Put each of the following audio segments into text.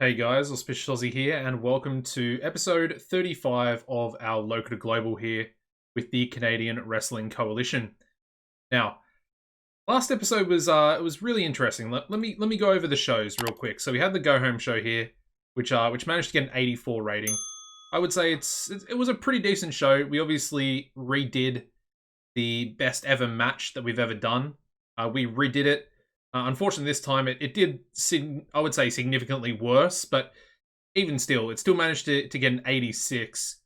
Hey guys, AuspiciousAussie here, and welcome to episode 35 of our Local to Global here with the Canadian Wrestling Coalition. Now, last episode was it was really interesting. Let me go over the shows real quick. So we had the Go Home show here, which managed to get an 84 rating. I would say it was a pretty decent show. We obviously redid the best ever match that we've ever done. We redid it. Unfortunately, this time it did, I would say, significantly worse, but even still, it still managed to get an 86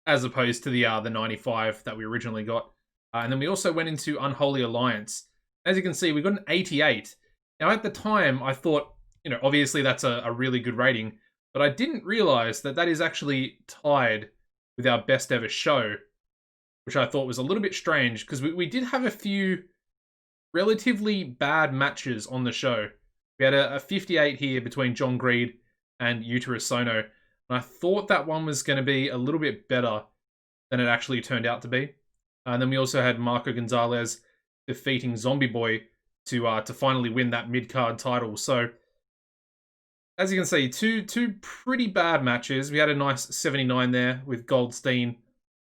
as opposed to the 95 that we originally got. And then we also went into Unholy Alliance. As you can see, we got an 88. Now, at the time, I thought, obviously that's a really good rating, but I didn't realize that that is actually tied with our best ever show, which I thought was a little bit strange because we did have a few relatively bad matches on the show. We had a 58 here between John Greed and Yutaro Sono, and I thought that one was going to be a little bit better than it actually turned out to be. And then we also had Marco Gonzalez defeating Zombie Boy to finally win that mid-card title. So, as you can see, two pretty bad matches. We had a nice 79 there with Goldstein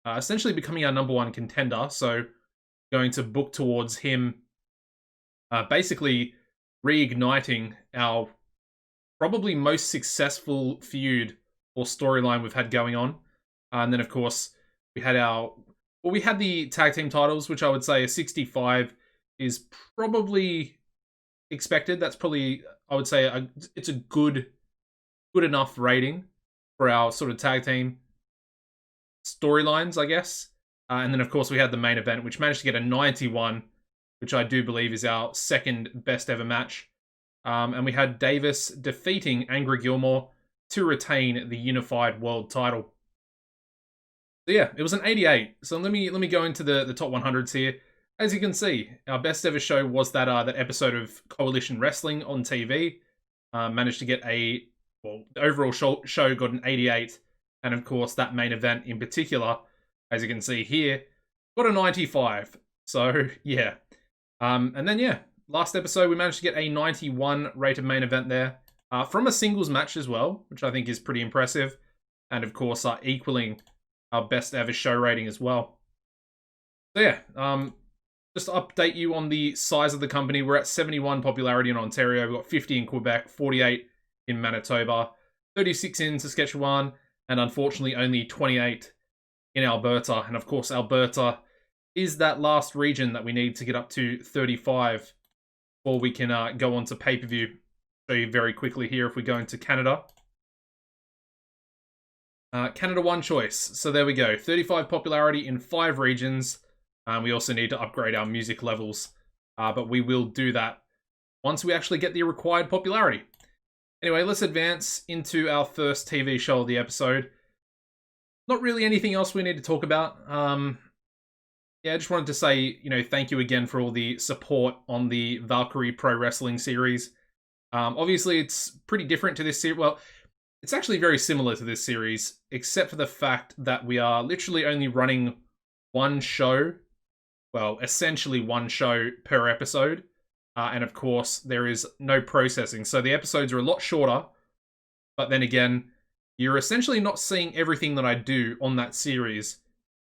essentially becoming our number one contender, so going to book towards him basically reigniting our probably most successful feud or storyline we've had going on. And then, of course, we had we had the tag team titles, which I would say a 65 is probably expected. That's probably, I would say, it's a good enough rating for our sort of tag team storylines, I guess. And then, of course, we had the main event, which managed to get a 91, which I do believe is our second best ever match. And we had Davis defeating Angry Gilmore to retain the unified world title. So yeah, it was an 88. So let me go into the top 100s here. As you can see, our best ever show was that episode of Coalition Wrestling on TV. Managed to get the overall show got an 88. And of course, that main event in particular, as you can see here, got a 95. So yeah. And then, yeah, last episode, we managed to get a 91 rated main event there from a singles match as well, which I think is pretty impressive. And, of course, equaling our best ever show rating as well. So, yeah, just to update you on the size of the company, we're at 71 popularity in Ontario. We've got 50 in Quebec, 48 in Manitoba, 36 in Saskatchewan, and unfortunately only 28 in Alberta. And, of course, Alberta is that last region that we need to get up to 35 before we can go on to pay-per-view. Show you very quickly here if we go into Canada. Canada one choice. So there we go. 35 popularity in 5 regions. We also need to upgrade our music levels. But we will do that once we actually get the required popularity. Anyway, let's advance into our first TV show of the episode. Not really anything else we need to talk about. Yeah, I just wanted to say, thank you again for all the support on the Valkyrie Pro Wrestling series. Obviously, it's pretty different to this series. Well, it's actually very similar to this series, except for the fact that we are literally only running one show. Well, essentially one show per episode. And of course, there is no processing. So the episodes are a lot shorter. But then again, you're essentially not seeing everything that I do on that series.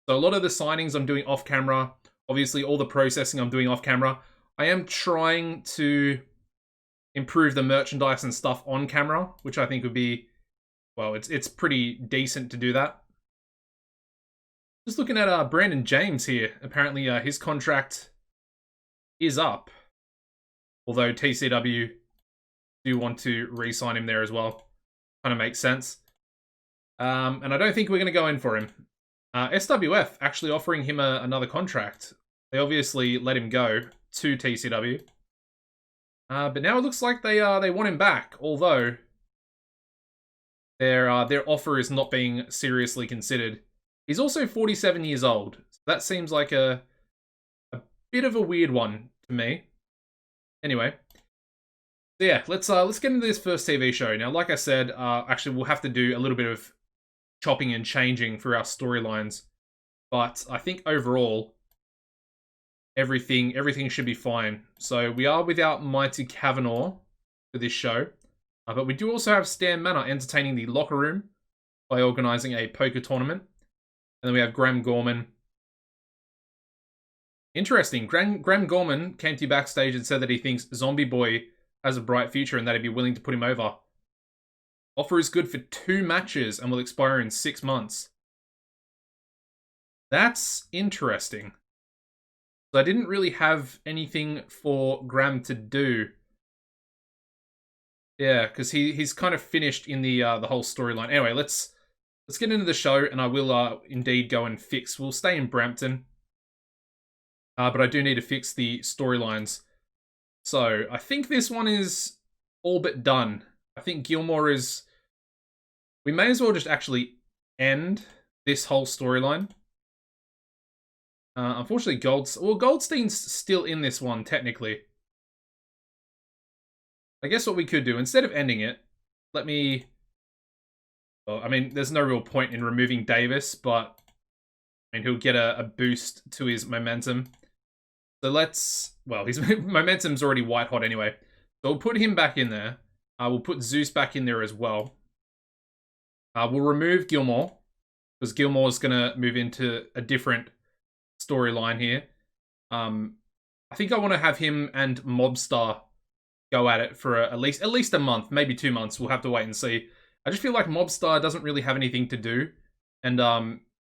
So a lot of the signings I'm doing off camera, obviously all the processing I'm doing off camera. I am trying to improve the merchandise and stuff on camera, which I think would be, well, it's pretty decent to do that. Just looking at Brandon James here. Apparently his contract is up. Although TCW do want to re-sign him there as well. Kind of makes sense. And I don't think we're going to go in for him. SWF actually offering him another contract. They obviously let him go to TCW. But now it looks like they want him back, although their offer is not being seriously considered. He's also 47 years old. So that seems like a bit of a weird one to me. Anyway. So yeah, let's get into this first TV show. Now, like I said, actually we'll have to do a little bit of chopping and changing for our storylines, but I think overall everything should be fine. So we are without Mighty Cavallaro for this show. But we do also have Stan Manor entertaining the locker room by organising a poker tournament. And then we have Graham Gorman. Interesting. Graham Gorman came to you backstage and said that he thinks Zombie Boy has a bright future and that he'd be willing to put him over. Offer is good for 2 matches and will expire in 6 months. That's interesting. So I didn't really have anything for Graham to do. Yeah, because he's kind of finished in the whole storyline. Anyway, let's get into the show, and I will indeed go and fix. We'll stay in Brampton, but I do need to fix the storylines. So I think this one is all but done. I think Gilmore is. We may as well just actually end this whole storyline. Unfortunately, Goldstein's still in this one, technically. I guess what we could do, instead of ending it, let me... Well, I mean, there's no real point in removing Davis, but... I mean, he'll get a boost to his momentum. So let's... Well, his momentum's already white hot anyway. So we'll put him back in there. We'll put Zeus back in there as well. We'll remove Gilmore, because Gilmore's going to move into a different storyline here. I think I want to have him and Mobstar go at it for at least a month, maybe 2 months. We'll have to wait and see. I just feel like Mobstar doesn't really have anything to do, and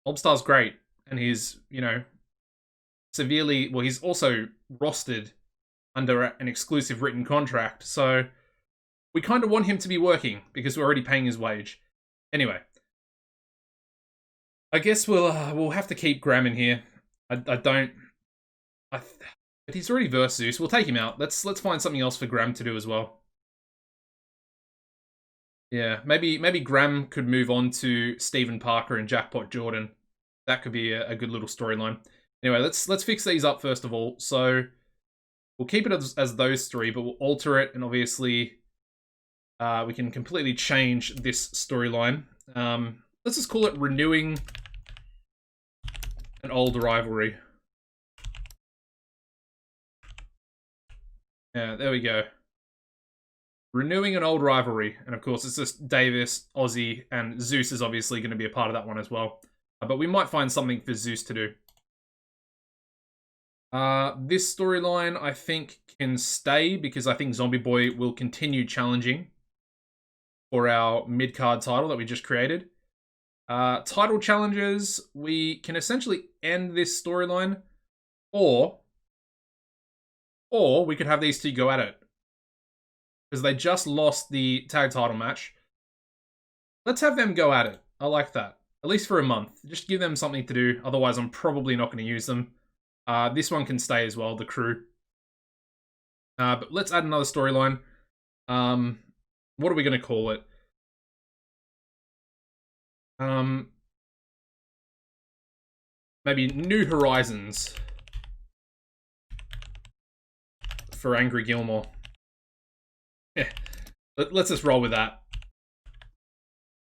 Mobstar's great, and he's, you know, severely... Well, he's also rostered under an exclusive written contract, so we kind of want him to be working because we're already paying his wage. Anyway, I guess we'll have to keep Graham in here. But he's already versed Zeus. We'll take him out. Let's find something else for Graham to do as well. Yeah, maybe Graham could move on to Stephen Parker and Jackpot Jordan. That could be a good little storyline. Anyway, let's fix these up first of all. So we'll keep it as those 3, but we'll alter it, and obviously we can completely change this storyline. Let's just call it Renewing an Old Rivalry. Yeah, there we go. Renewing an Old Rivalry. And of course, it's just Davis, Aussie, and Zeus is obviously going to be a part of that one as well. But we might find something for Zeus to do. This storyline, I think, can stay because I think Zombie Boy will continue challenging for our mid-card title that we just created. Title challenges, we can essentially end this storyline, or we could have these 2 go at it. Because they just lost the tag title match. Let's have them go at it. I like that. At least for a month. Just give them something to do. Otherwise, I'm probably not going to use them. This one can stay as well, the crew. But let's add another storyline. What are we going to call it? Maybe New Horizons for Angry Gilmore. Yeah, let's just roll with that.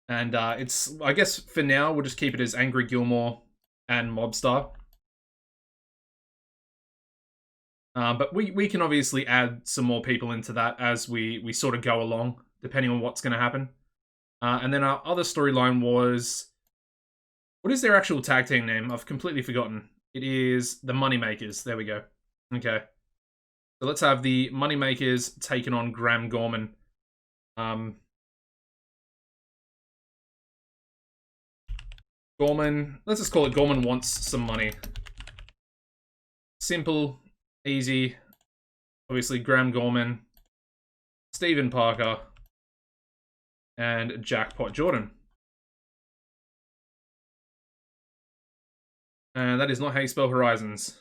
And it's, I guess for now, we'll just keep it as Angry Gilmore and Mobstar. But we can obviously add some more people into that as we sort of go along, depending on what's going to happen. And then our other storyline was... What is their actual tag team name? I've completely forgotten. It is the Moneymakers. There we go. Okay. So let's have the Moneymakers taking on Graham Gorman. Gorman... Let's just call it Gorman Wants Some Money. Simple, easy. Obviously, Graham Gorman, Stephen Parker, and Jackpot Jordan. And that is not how you spell Horizons.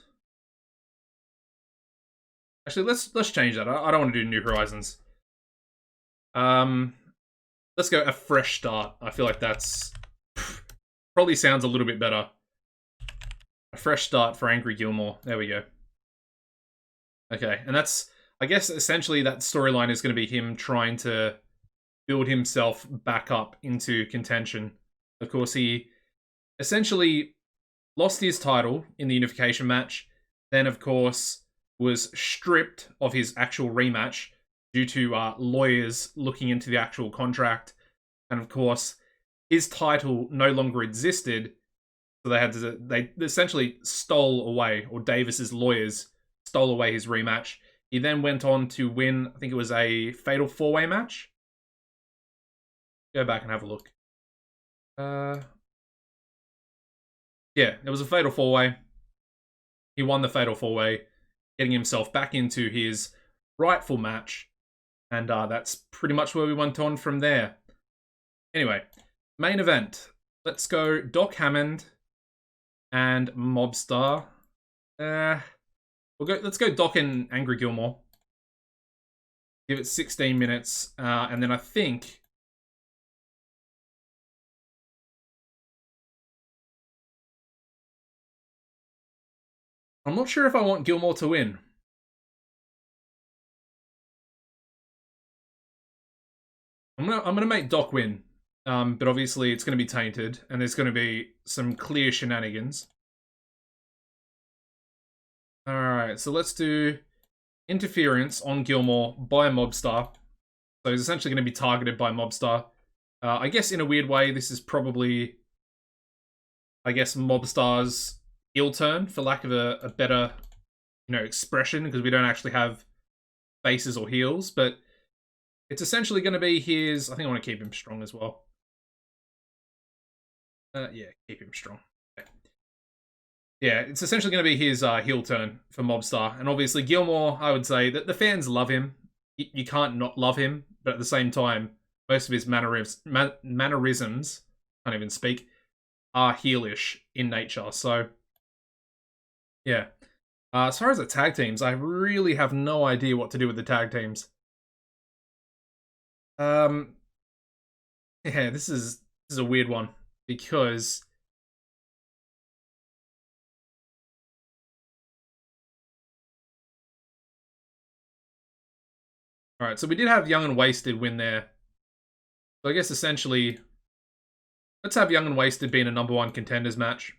Actually, let's change that. I don't want to do New Horizons. Let's go A Fresh Start. I feel like that's probably sounds a little bit better. A Fresh Start for Angry Gilmore. There we go. Okay, and that's, I guess, essentially that storyline is going to be him trying to build himself back up into contention. Of course, he essentially lost his title in the unification match, then, of course, was stripped of his actual rematch due to lawyers looking into the actual contract. And of course, his title no longer existed. So they essentially stole away, or Davis's lawyers stole away his rematch. He then went on to win, I think it was a Fatal 4-Way match. Go back and have a look. Yeah, it was a Fatal 4-Way. He won the Fatal 4-Way, getting himself back into his rightful match. And that's pretty much where we went on from there. Anyway, main event. Let's go Doc Hammond and Mobstar. Let's go Doc and Angry Gilmore. Give it 16 minutes, and then I think I'm not sure if I want Gilmore to win. I'm gonna make Doc win, but obviously it's gonna be tainted, and there's gonna be some clear shenanigans. All right, so let's do interference on Gilmore by Mobstar. So he's essentially going to be targeted by Mobstar. I guess in a weird way, this is probably, I guess, Mobstar's heel turn, for lack of a better, expression, because we don't actually have faces or heels, but it's essentially going to be his. I think I want to keep him strong as well. Yeah, keep him strong. Okay. Yeah, it's essentially going to be his heel turn for Mobstar. And obviously Gilmore, I would say that the fans love him. You can't not love him. But at the same time, most of his mannerisms, can't even speak, are heelish in nature. So, yeah. As far as the tag teams, I really have no idea what to do with the tag teams. Yeah, this is a weird one. Because alright, so we did have Young and Wasted win there. So I guess essentially, let's have Young and Wasted be in a #1 contenders match.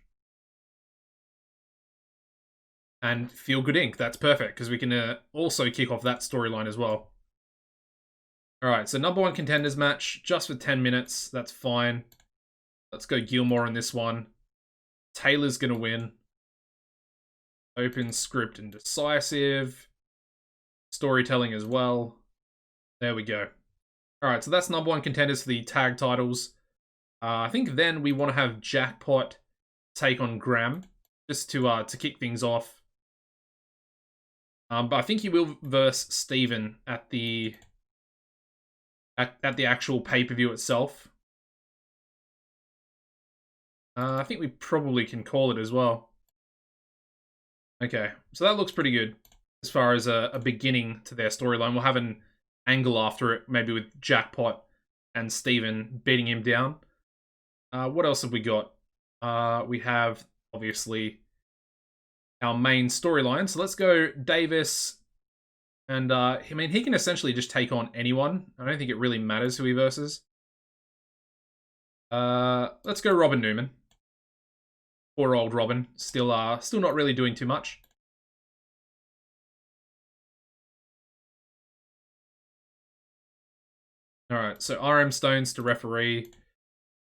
And Feel Good Inc. That's perfect, because we can also kick off that storyline as well. Alright, so #1 contenders match, just for 10 minutes. That's fine. Let's go Gilmore in this one. Taylor's going to win. Open, script, and decisive. Storytelling as well. There we go. Alright, so that's #1 contenders for the tag titles. I think then we want to have Jackpot take on Graham, just to kick things off. But I think he will verse Steven at the actual pay-per-view itself. I think we probably can call it as well. Okay, so that looks pretty good as far as a beginning to their storyline. We'll have an angle after it, maybe with Jackpot and Steven beating him down. What else have we got? We have, obviously, our main storyline. So let's go Davis. And, I mean, he can essentially just take on anyone. I don't think it really matters who he versus. Let's go Robin Newman. Poor old Robin. Still not really doing too much. Alright, so RM Stones to referee.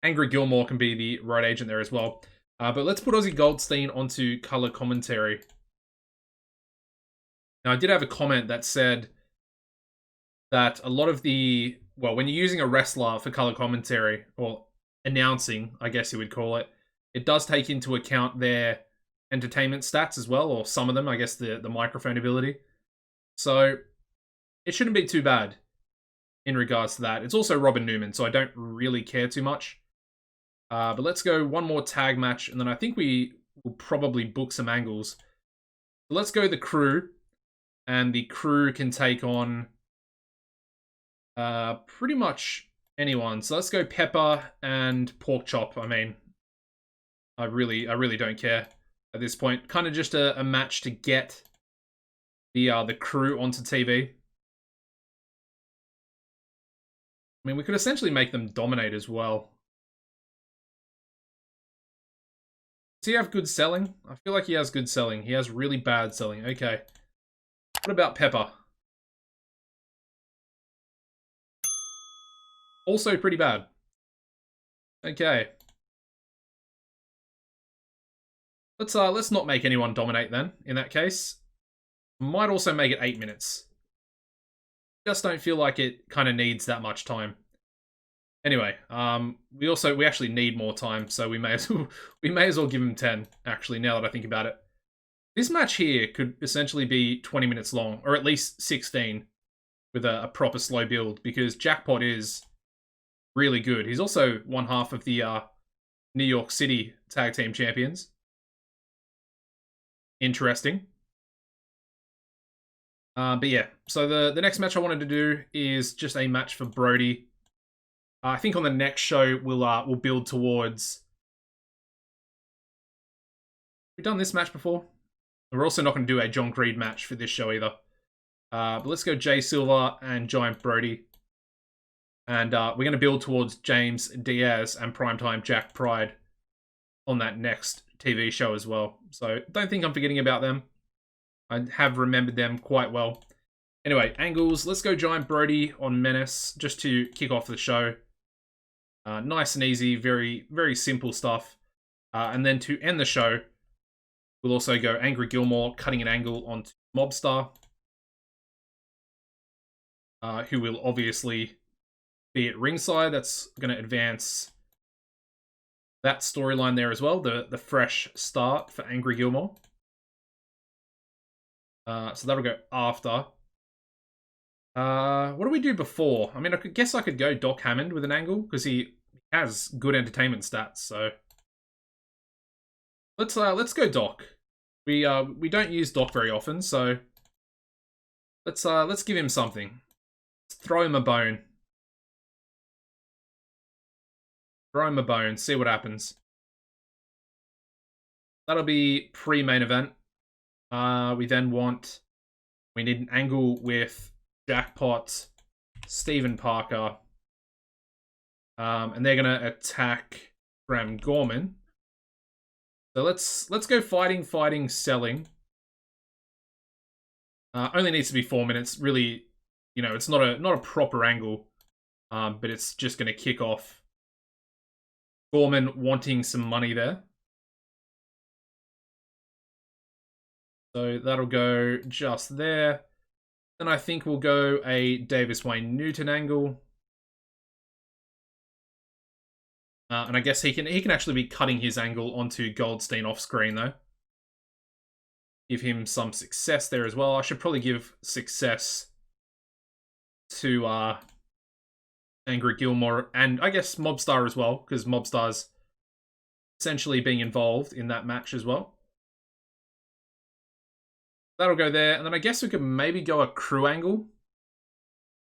Angry Gilmore can be the right agent there as well. But let's put Ozzy Goldstein onto color commentary. Now, I did have a comment that said that a lot of the... Well, when you're using a wrestler for color commentary, or announcing, I guess you would call it, it does take into account their entertainment stats as well, or some of them, I guess the microphone ability. So, it shouldn't be too bad in regards to that. It's also Robin Newman, so I don't really care too much. But let's go one more tag match, and then I think we will probably book some angles. So let's go the Crew, and the Crew can take on pretty much anyone. So let's go Pepper and Pork Chop. I mean, I really don't care at this point. Kind of just a match to get the Crew onto TV. I mean, we could essentially make them dominate as well. Does he have good selling? I feel like he has good selling. He has really bad selling. Okay. What about Pepper? also pretty bad. Okay. Let's not make anyone dominate then, in that case. Might also make it 8 minutes. Just don't feel like it kind of needs that much time. Anyway, we actually need more time, so we may as well give him 10, actually, now that I think about it. This match here could essentially be 20 minutes long, or at least 16, with a proper slow build, because Jackpot is really good. He's also one half of the New York City Tag Team Champions. Interesting. But yeah, so the next match I wanted to do is just a match for Brody. I think on the next show we'll build towards. We've done this match before. We're also not going to do a John Creed match for this show either. But let's go Jay Silver and Giant Brody. And we're going to build towards James Diaz and Primetime Jack Pride on that next TV show as well. So don't think I'm forgetting about them. I have remembered them quite well. Anyway, angles. Let's go Giant Brody on Menace just to kick off the show. Nice and easy, very, very simple stuff. And then to end the show, we'll also go Angry Gilmore cutting an angle onto Mobstar, who will obviously be at ringside. That's going to advance that storyline there as well, the fresh start for Angry Gilmore. So that'll go after. What do we do before? I mean, guess I could go Doc Hammond with an angle, because he has good entertainment stats, so... Let's go Doc. We don't use Doc very often, so... Let's give him something. Let's throw him a bone. Throw him a bone, see what happens. That'll be pre-main event. We need an angle with Jackpot, Stephen Parker, and they're gonna attack Graham Gorman. So let's go fighting, selling. Only needs to be 4 minutes. Really, you know, it's not a proper angle, but it's just gonna kick off Gorman wanting some money there. So that'll go just there. Then I think we'll go a Davis Wayne Newton angle. And I guess he can actually be cutting his angle onto Goldstein off screen though. Give him some success there as well. I should probably give success to Angry Gilmore and I guess Mobstar as well, because Mobstar's essentially being involved in that match as well. That'll go there, and then I guess we could maybe go a crew angle,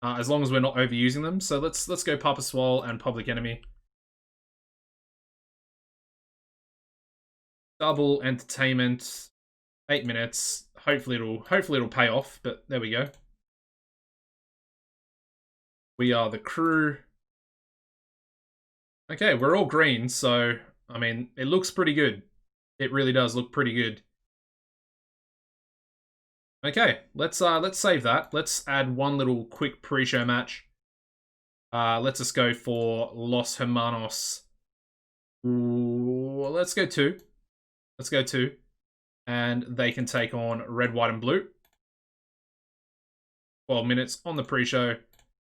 as long as we're not overusing them. So let's go Papa Swole and Public Enemy. Double entertainment, 8 minutes. Hopefully it'll pay off. But there we go. We are the crew. Okay, we're all green, so I mean it looks pretty good. It really does look pretty good. Okay, let's save that. Let's add one little quick pre-show match. Let's just go for Los Hermanos. Ooh, let's go 2. Let's go 2. And they can take on Red, White, and Blue. 12 minutes on the pre-show.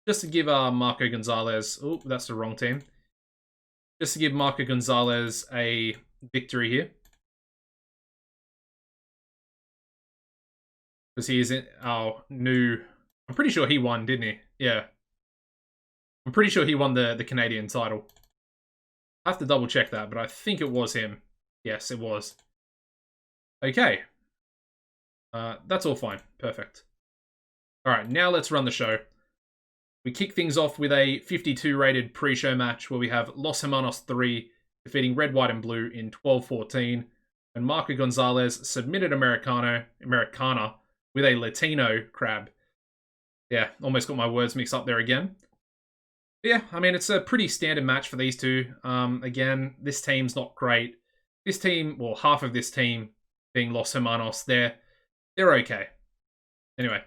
Just to give Marco Gonzalez... Oh, that's the wrong team. Just to give Marco Gonzalez a victory here. Because he is in our new... I'm pretty sure he won, didn't he? Yeah. I'm pretty sure he won the Canadian title. I have to double check that, but I think it was him. Yes, it was. Okay. That's all fine. Perfect. Alright, now let's run the show. We kick things off with a 52 rated pre-show match where we have Los Hermanos 3 defeating Red, White, and Blue in 12-14. And Marco Gonzalez submitted Americana with a Latino crab. Yeah, almost got my words mixed up there again. But yeah, I mean, it's a pretty standard match for these two. Again, this team's not great. This team, well, half of this team being Los Hermanos, they're okay. Anyway,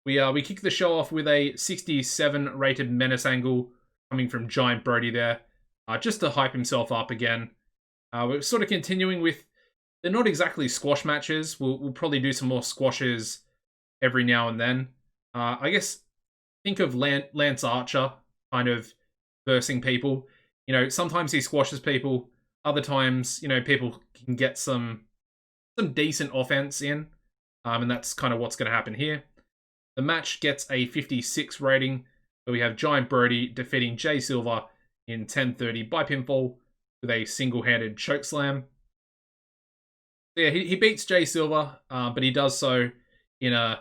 we kick the show off with a 67 rated Menace angle coming from Giant Brody there, just to hype himself up again. We're sort of continuing with, they're not exactly squash matches. We'll probably do some more squashes every now and then. I guess think of Lance Archer kind of versing people. You know, sometimes he squashes people. Other times, you know, people can get some decent offense in. And that's kind of what's going to happen here. The match gets a 56 rating, where we have Giant Brody defeating Jay Silver in 10:30 by pinfall with a single-handed chokeslam. So yeah, he beats Jay Silver, but he does so in a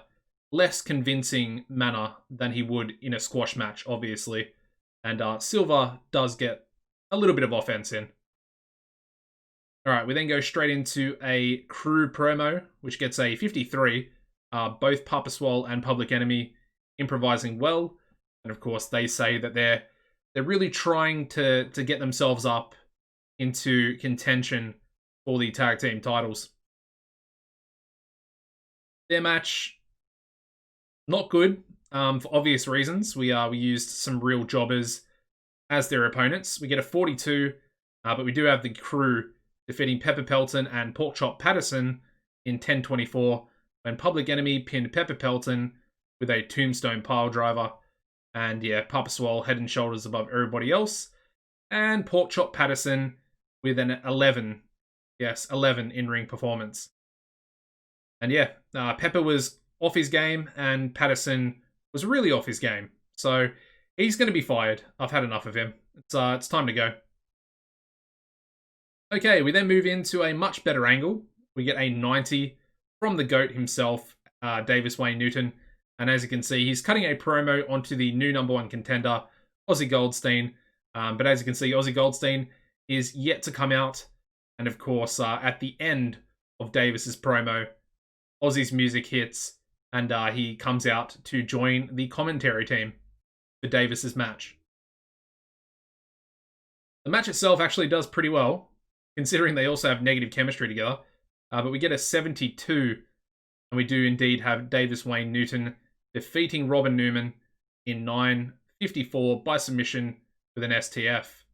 less convincing manner than he would in a squash match, obviously. And Silver does get a little bit of offense in. Alright, we then go straight into a crew promo, which gets a 53. Both Papa Swole and Public Enemy improvising well. And of course, they say that they're really trying to get themselves up into contention for the tag team titles. Their match, not good, for obvious reasons. We used some real jobbers as their opponents. We get a 42, but we do have the crew defeating Pepper Pelton and Porkchop Patterson in 10:24, when Public Enemy pinned Pepper Pelton with a tombstone pile driver. And yeah, Papa Swole head and shoulders above everybody else. And Porkchop Patterson with an 11. Yes, 11 in-ring performance. And yeah, Pepper was off his game, and Patterson was really off his game. So he's going to be fired. I've had enough of him. It's time to go. Okay, we then move into a much better angle. We get a 90 from the GOAT himself, Davis Wayne Newton. And as you can see, he's cutting a promo onto the new #1 contender, Ozzy Goldstein. But as you can see, Ozzy Goldstein is yet to come out. And of course, at the end of Davis's promo, Ozzy's music hits, and he comes out to join the commentary team for Davis's match. The match itself actually does pretty well, considering they also have negative chemistry together. But we get a 72, and we do indeed have Davis Wayne Newton defeating Robin Newman in 9:54 by submission with an STF.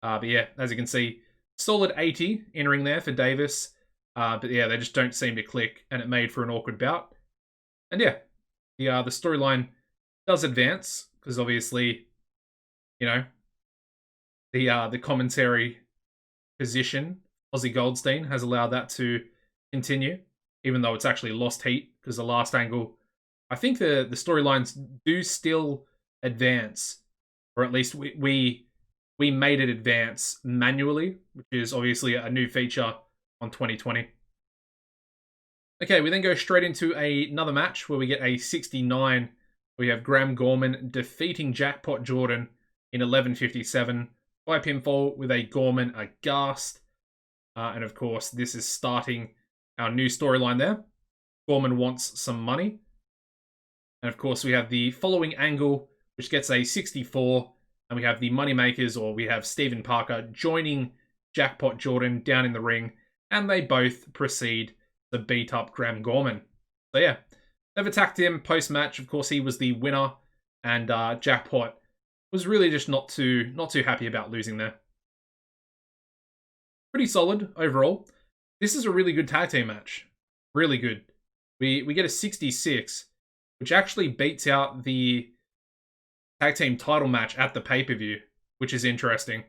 But yeah, as you can see, solid 80 in-ring there for Davis. But yeah, they just don't seem to click, and it made for an awkward bout. And yeah, the storyline does advance, because obviously, you know, the commentary position, Ozzy Goldstein, has allowed that to continue, even though it's actually lost heat, because the last angle, I think the storylines do still advance, or at least we made it advance manually, which is obviously a new feature on 2020. Okay, we then go straight into another match where we get a 69. We have Graham Gorman defeating Jackpot Jordan in 11:57 by pinfall with a Gorman aghast. And of course, this is starting our new storyline there. Gorman wants some money. And of course, we have the following angle, which gets a 64. And we have the Moneymakers, or we have Stephen Parker, joining Jackpot Jordan down in the ring. And they both proceed to beat up Graham Gorman. So yeah, they've attacked him post-match. Of course, he was the winner. And Jackpot was really just not too happy about losing there. Pretty solid overall. This is a really good tag team match. Really good. We get a 66, which actually beats out the tag team title match at the pay-per-view, which is interesting.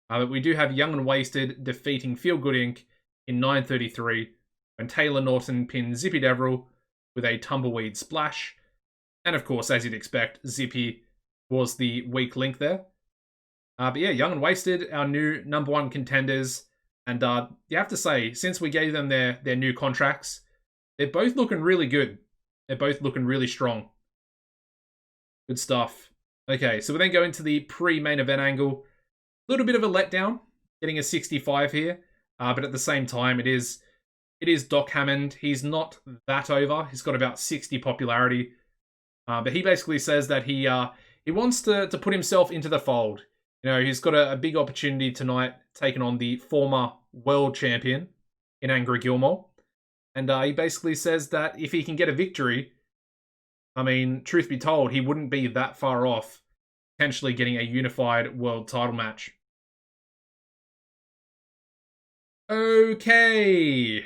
But we do have Young and Wasted defeating Feel Good Inc. in 9:33, when Taylor Norton pins Zippy Deverill with a tumbleweed splash. And of course, as you'd expect, Zippy was the weak link there. But yeah, Young and Wasted, our new #1 contenders. And you have to say, since we gave them their new contracts, they're both looking really good. They're both looking really strong. Good stuff. Okay, so we then go into the pre-main event angle. A little bit of a letdown, getting a 65 here. But at the same time, it is Doc Hammond. He's not that over. He's got about 60 popularity. But he basically says that he wants to put himself into the fold. You know, he's got a big opportunity tonight, taking on the former world champion in Angry Gilmore. And he basically says that if he can get a victory, I mean, truth be told, he wouldn't be that far off potentially getting a unified world title match. Okay.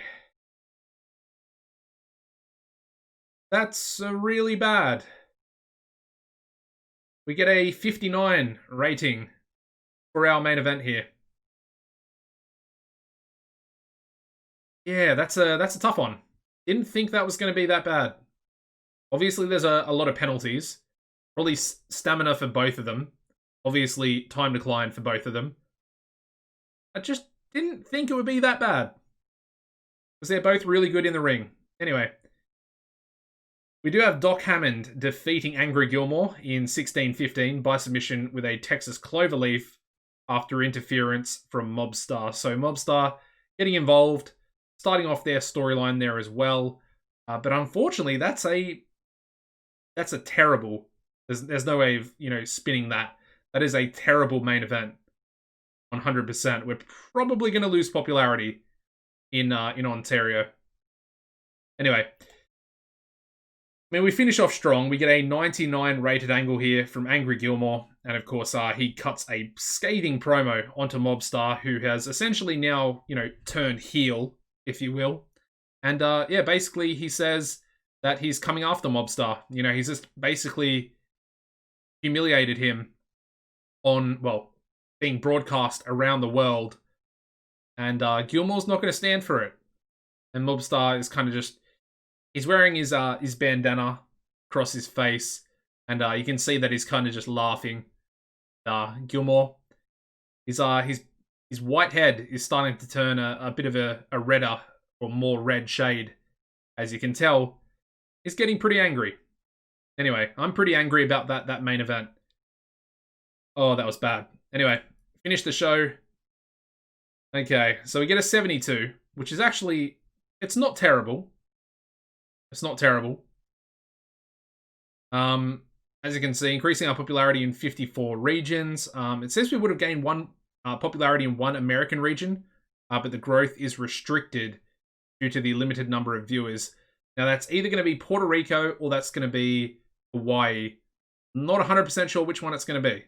That's really bad. We get a 59 rating for our main event here. Yeah, that's a tough one. Didn't think that was going to be that bad. Obviously, there's a lot of penalties. Probably stamina for both of them. Obviously, time decline for both of them. I just didn't think it would be that bad. Because they're both really good in the ring. Anyway. We do have Doc Hammond defeating Angry Gilmore in 16-15 by submission with a Texas Cloverleaf after interference from Mobstar. So Mobstar getting involved, starting off their storyline there as well. But unfortunately, that's a terrible. There's no way of spinning that. That is a terrible main event. 100%. We're probably going to lose popularity in Ontario. Anyway. I mean, we finish off strong. We get a 99 rated angle here from Angry Gilmore. And of course, he cuts a scathing promo onto Mobstar, who has essentially now, turned heel, if you will. And yeah, basically he says that he's coming after Mobstar. He's just basically humiliated him on, being broadcast around the world. And Gilmore's not going to stand for it. And Mobstar is kind of just... He's wearing his bandana across his face, and you can see that he's kind of just laughing. Gilmore, his white head is starting to turn a bit of a redder or more red shade. As you can tell, he's getting pretty angry. Anyway, I'm pretty angry about that main event. Oh, that was bad. Anyway, finish the show. Okay, so we get a 72, which is actually, it's not terrible. It's not terrible. As you can see, increasing our popularity in 54 regions. It says we would have gained one popularity in one American region, but the growth is restricted due to the limited number of viewers. Now, that's either going to be Puerto Rico or that's going to be Hawaii. Not 100% sure which one it's going to be.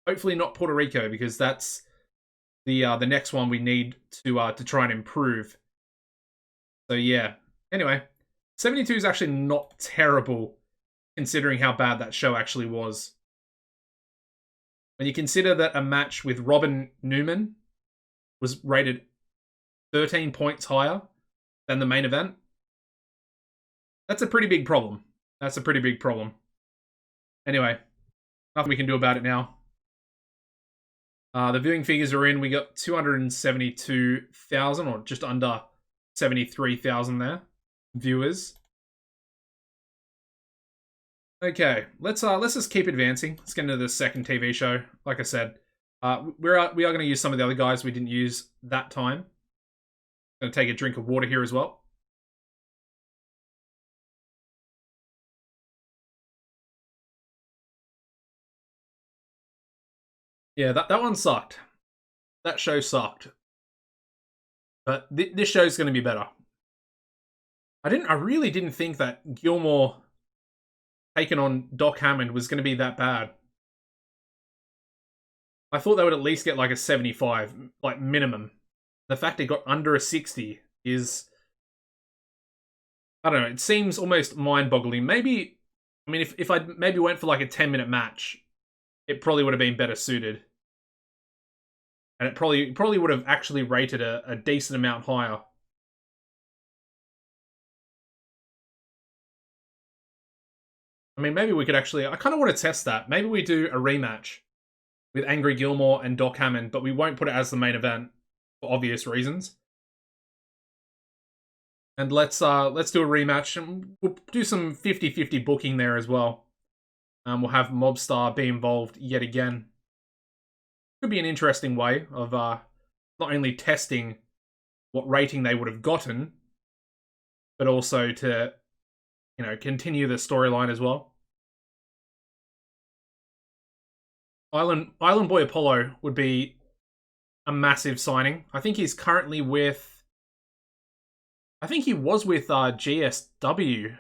Hopefully not Puerto Rico, because that's the next one we need to try and improve. So yeah. Anyway. 72 is actually not terrible, considering how bad that show actually was. When you consider that a match with Robin Newman was rated 13 points higher than the main event, that's a pretty big problem. That's a pretty big problem. Anyway, nothing we can do about it now. The viewing figures are in. We got 272,000, or just under 73,000 there. Viewers. Okay, let's just keep advancing. Let's get into the second TV show. Like I said, we are going to use some of the other guys we didn't use that time. Going to take a drink of water here as well. Yeah, that one sucked. That show sucked. But this show's going to be better. I really didn't think that Gilmore taking on Doc Hammond was going to be that bad. I thought they would at least get like a 75, like minimum. The fact it got under a 60 is... I don't know, it seems almost mind-boggling. Maybe, I mean, if I maybe went for like a 10-minute match, it probably would have been better suited. And it probably would have actually rated a decent amount higher. I mean, maybe we could actually... I kind of want to test that. Maybe we do a rematch with Angry Gilmore and Doc Hammond, but we won't put it as the main event for obvious reasons. And let's do a rematch, and we'll do some 50-50 booking there as well. We'll have Mobstar be involved yet again. Could be an interesting way of not only testing what rating they would have gotten, but also to, continue the storyline as well. Island Boy Apollo would be a massive signing. I think he's currently with... I think he was with GSW.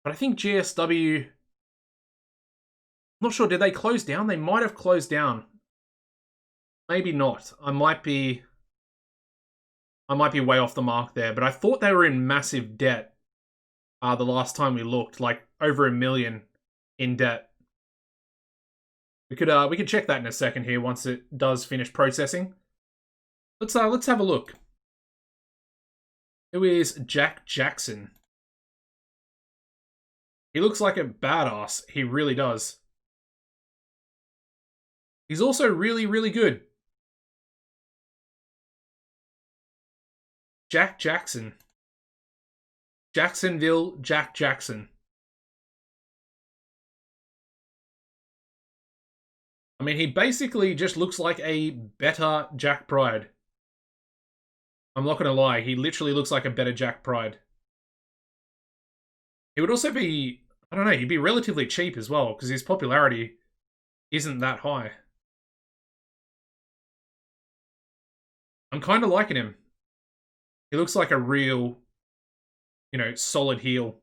But I think GSW... not sure, did they close down? They might have closed down. Maybe not. I might be way off the mark there, but I thought they were in massive debt the last time we looked, like over $1 million in debt. We could check that in a second here once it does finish processing. Let's have a look. Who is Jack Jackson? He looks like a badass. He really does. He's also really, really good. Jack Jackson. Jacksonville Jack Jackson. I mean, he basically just looks like a better Jack Pride. I'm not gonna lie, he literally looks like a better Jack Pride. He would also be, I don't know, he'd be relatively cheap as well, because his popularity isn't that high. I'm kind of liking him. He looks like a real, you know, solid heel.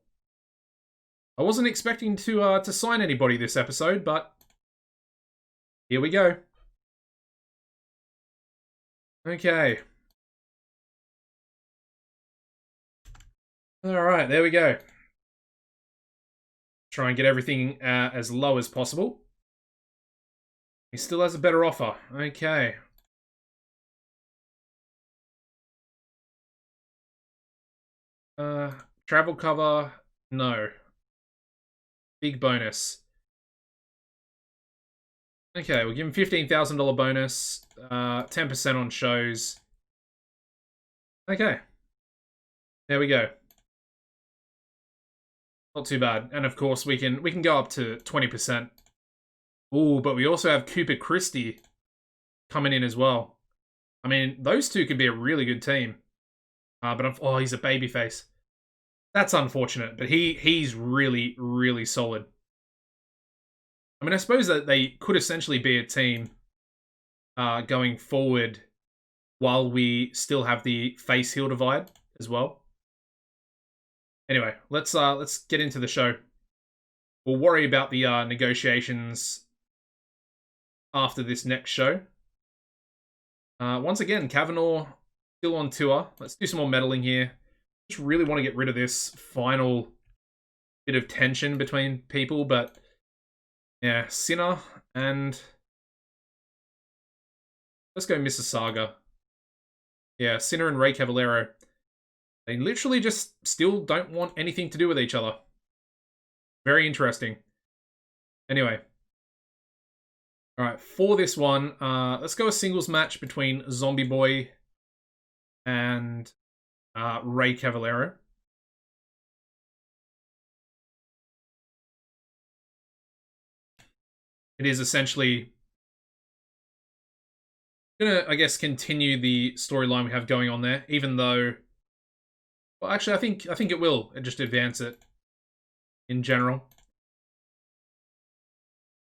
I wasn't expecting to sign anybody this episode, but here we go. Okay. Alright, there we go. Try and get everything as low as possible. He still has a better offer. Okay. Travel cover, no. Big bonus. Okay, we'll give him $15,000 bonus, 10% on shows. Okay. There we go. Not too bad. And of course we can go up to 20%. Ooh, but we also have Cooper Christie coming in as well. I mean, those two could be a really good team. But oh, he's a babyface. That's unfortunate, but he's really, really solid. I mean, I suppose that they could essentially be a team going forward while we still have the face heel divide as well. Anyway, let's get into the show. We'll worry about the negotiations after this next show. Once again, Cavallaro still on tour. Let's do some more meddling here. Just really want to get rid of this final bit of tension between people, but yeah, Sinner and let's go Mississauga. Yeah, Sinner and Ray Cavallaro. They literally just still don't want anything to do with each other. Very interesting. Anyway. Alright, for this one, let's go a singles match between Zombie Boy and Ray Cavallaro. It is essentially gonna, I guess, continue the storyline we have going on there, even though, well, actually, I think it will just advance it in general.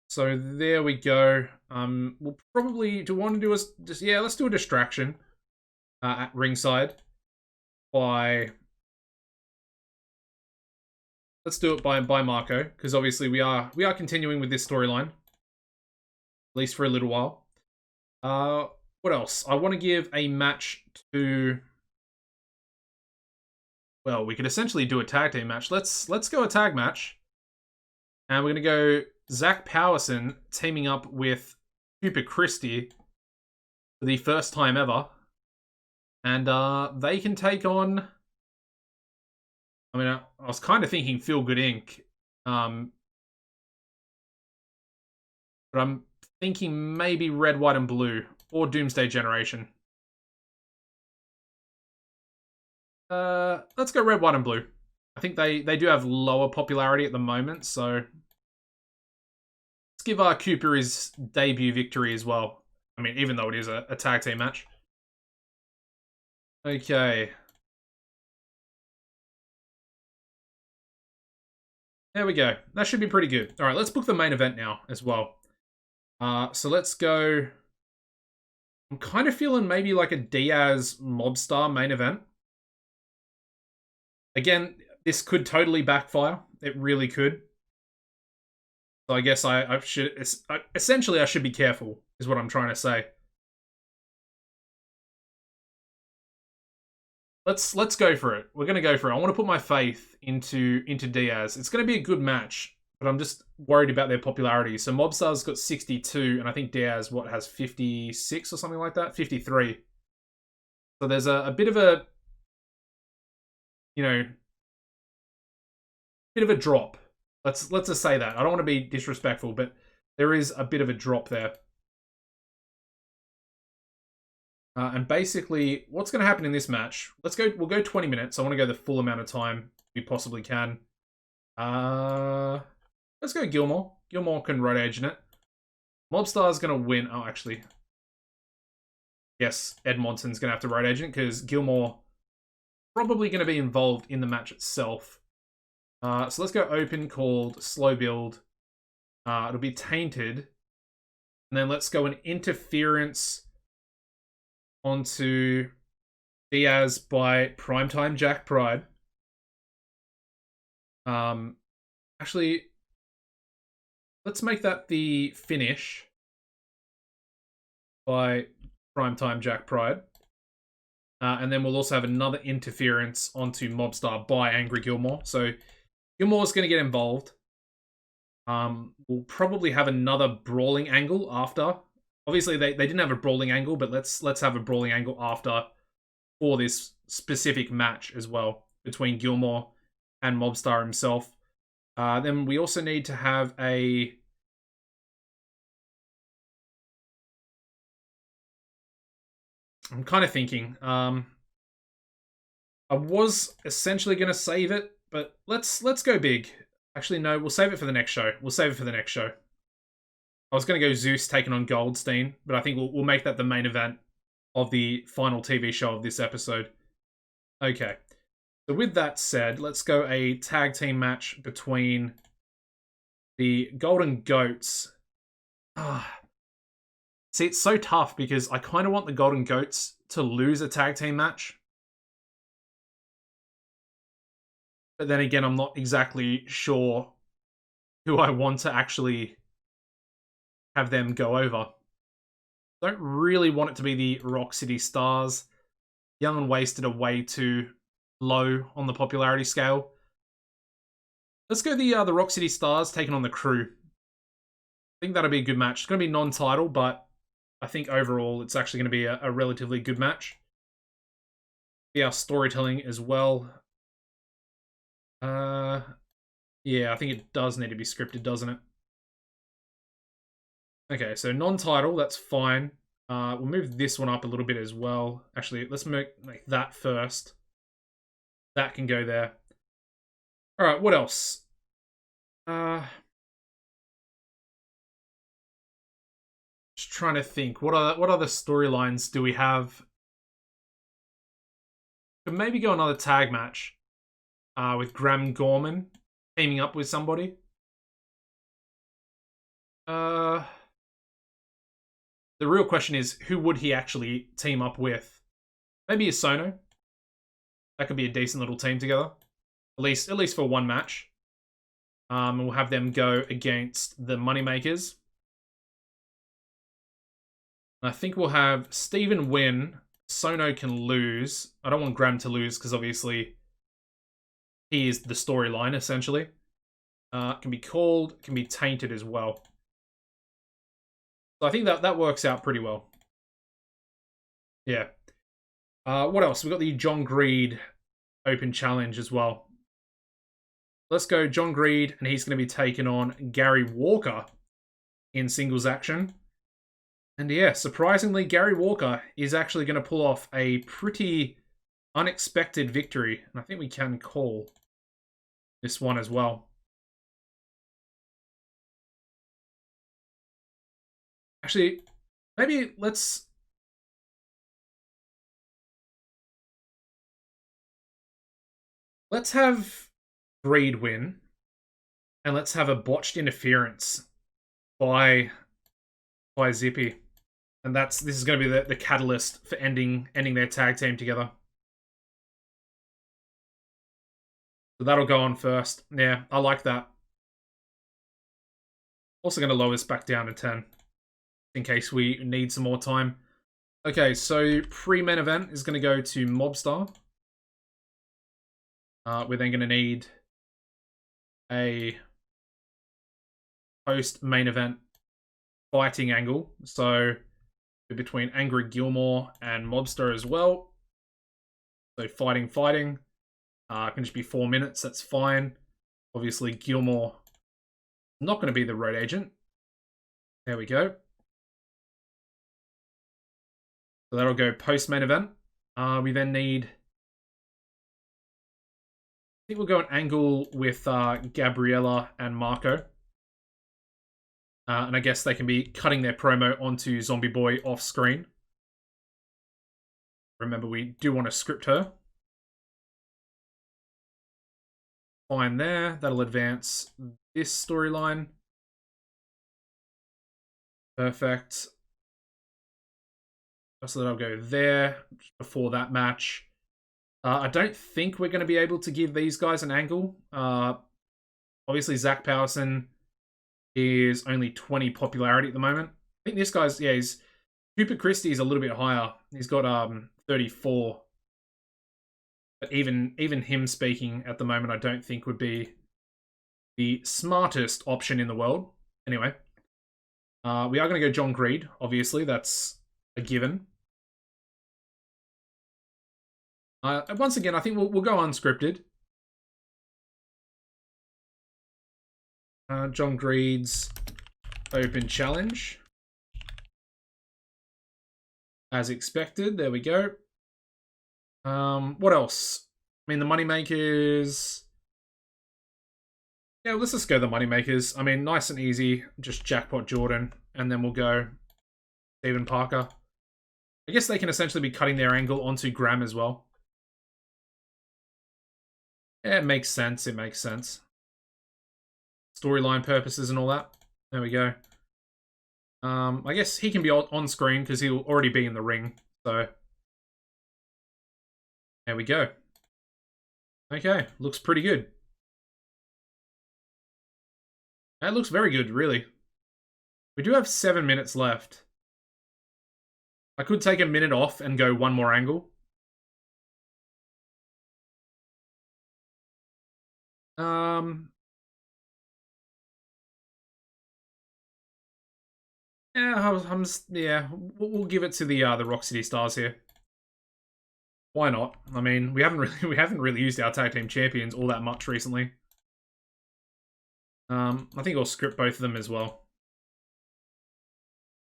So there we go. We'll probably want to do yeah, let's do a distraction at ringside by. Let's do it by Marco, because obviously we are continuing with this storyline, at least for a little while. What else? I want to give a match to. Well, we could essentially do a tag team match. Let's go a tag match, and we're gonna go Zach Powerson teaming up with Cooper Christie for the first time ever, and they can take on. I mean, I was kind of thinking Feel Good Inc. But I'm thinking maybe Red, White, and Blue or Doomsday Generation. Let's go Red, White, and Blue. I think they do have lower popularity at the moment, so let's give Cooper his debut victory as well. I mean, even though it is a tag team match. Okay. There we go. That should be pretty good. All right, let's book the main event now as well. So let's go. I'm kind of feeling maybe like a Diaz Mobstar main event. Again, this could totally backfire. It really could. So I guess I should... essentially, I should be careful, is what I'm trying to say. Let's go for it. We're going to go for it. I want to put my faith into Diaz. It's going to be a good match, but I'm just worried about their popularity. So Mobstar's got 62, and I think Diaz, what, has 56 or something like that? 53. So there's a bit of a, you know, bit of a drop. Let's just say that. I don't want to be disrespectful, but there is a bit of a drop there. And basically, what's going to happen in this match? We'll go 20 minutes. I want to go the full amount of time we possibly can. Let's go Gilmore. Gilmore can road agent it. Mobstar's going to win. Oh, actually. Yes, Edmonton's going to have to road agent because Gilmore probably going to be involved in the match itself. So let's go open called slow build. It'll be tainted. And then let's go an interference onto Diaz by Primetime Jack Pride. Actually, let's make that the finish by Primetime Jack Pride. And then we'll also have another interference onto Mobstar by Angry Gilmore. So Gilmore's going to get involved. We'll probably have another brawling angle after. Obviously, they didn't have a brawling angle, but let's have a brawling angle after for this specific match as well between Gilmore and Mobstar himself. Then we also need to have a... I'm kind of thinking. I was essentially going to save it, but let's go big. Actually, no, we'll save it for the next show. We'll save it for the next show. I was going to go Zeus taking on Goldstein, but I think we'll make that the main event of the final TV show of this episode. Okay. So with that said, let's go a tag team match between the Golden Goats. See, it's so tough because I kind of want the Golden Goats to lose a tag team match. But then again, I'm not exactly sure who I want to actually have them go over. Don't really want it to be the Rock City Stars. Young and Wasted are way too low on the popularity scale. Let's go the Rock City Stars taking on the Crew. I think that'll be a good match. It's going to be non-title, but I think overall it's actually going to be a relatively good match. Be our storytelling as well. Yeah, I think it does need to be scripted, doesn't it? Okay, so non-title, that's fine. We'll move this one up a little bit as well. Actually, let's make that first. That can go there. Alright, what else? Just trying to think. What other storylines do we have? Could maybe go another tag match. With Graham Gorman teaming up with somebody. The real question is, who would he actually team up with? Maybe a Sono. That could be a decent little team together. At least for one match. And we'll have them go against the Moneymakers. And I think we'll have Steven win. Sono can lose. I don't want Graham to lose because obviously he is the storyline, essentially. Can be called, can be tainted as well. So I think that works out pretty well. Yeah. What else? We've got the John Greed Open Challenge as well. Let's go John Greed, and he's going to be taking on Gary Walker in singles action. And yeah, surprisingly, Gary Walker is actually going to pull off a pretty unexpected victory. And I think we can call this one as well. Actually, maybe let's have Greed win, and let's have a botched interference by Zippy, and this is going to be the catalyst for ending their tag team together. So that'll go on first. Yeah, I like that. Also going to lower this back down to 10 in case we need some more time. Okay, so pre-main event is going to go to Mobstar. We're then going to need a post-main event fighting angle. So between Angry Gilmore and Mobster as well. So fighting. Can just be 4 minutes, that's fine. Obviously, Gilmore not going to be the road agent. There we go. So that'll go post-main event. We then need... I think we'll go an angle with Gabriella and Marco. And I guess they can be cutting their promo onto Zombie Boy off screen. Remember, we do want to script her. Fine there. That'll advance this storyline. Perfect. So that'll go there before that match. I don't think we're going to be able to give these guys an angle. Obviously, Zach Powerson is only 20 popularity at the moment. I think this guy's, yeah, he's... Cooper Christie is a little bit higher. He's got 34. But even him speaking at the moment, I don't think would be the smartest option in the world. Anyway, we are going to go John Greed. Obviously, that's a given. Once again, I think we'll go unscripted. John Greed's open challenge. As expected, there we go. What else? I mean, the Moneymakers... Yeah, let's just go the Moneymakers. I mean, nice and easy. Just Jackpot Jordan. And then we'll go Stephen Parker. I guess they can essentially be cutting their angle onto Graham as well. Yeah, it makes sense. It makes sense. Storyline purposes and all that. There we go. I guess he can be on screen because he'll already be in the ring. So, there we go. Okay, looks pretty good. That looks very good, really. We do have 7 minutes left. I could take a minute off and go one more angle. Yeah, we'll give it to the Rock City Stars here. Why not? I mean, we haven't really used our tag team champions all that much recently. I think I'll script both of them as well.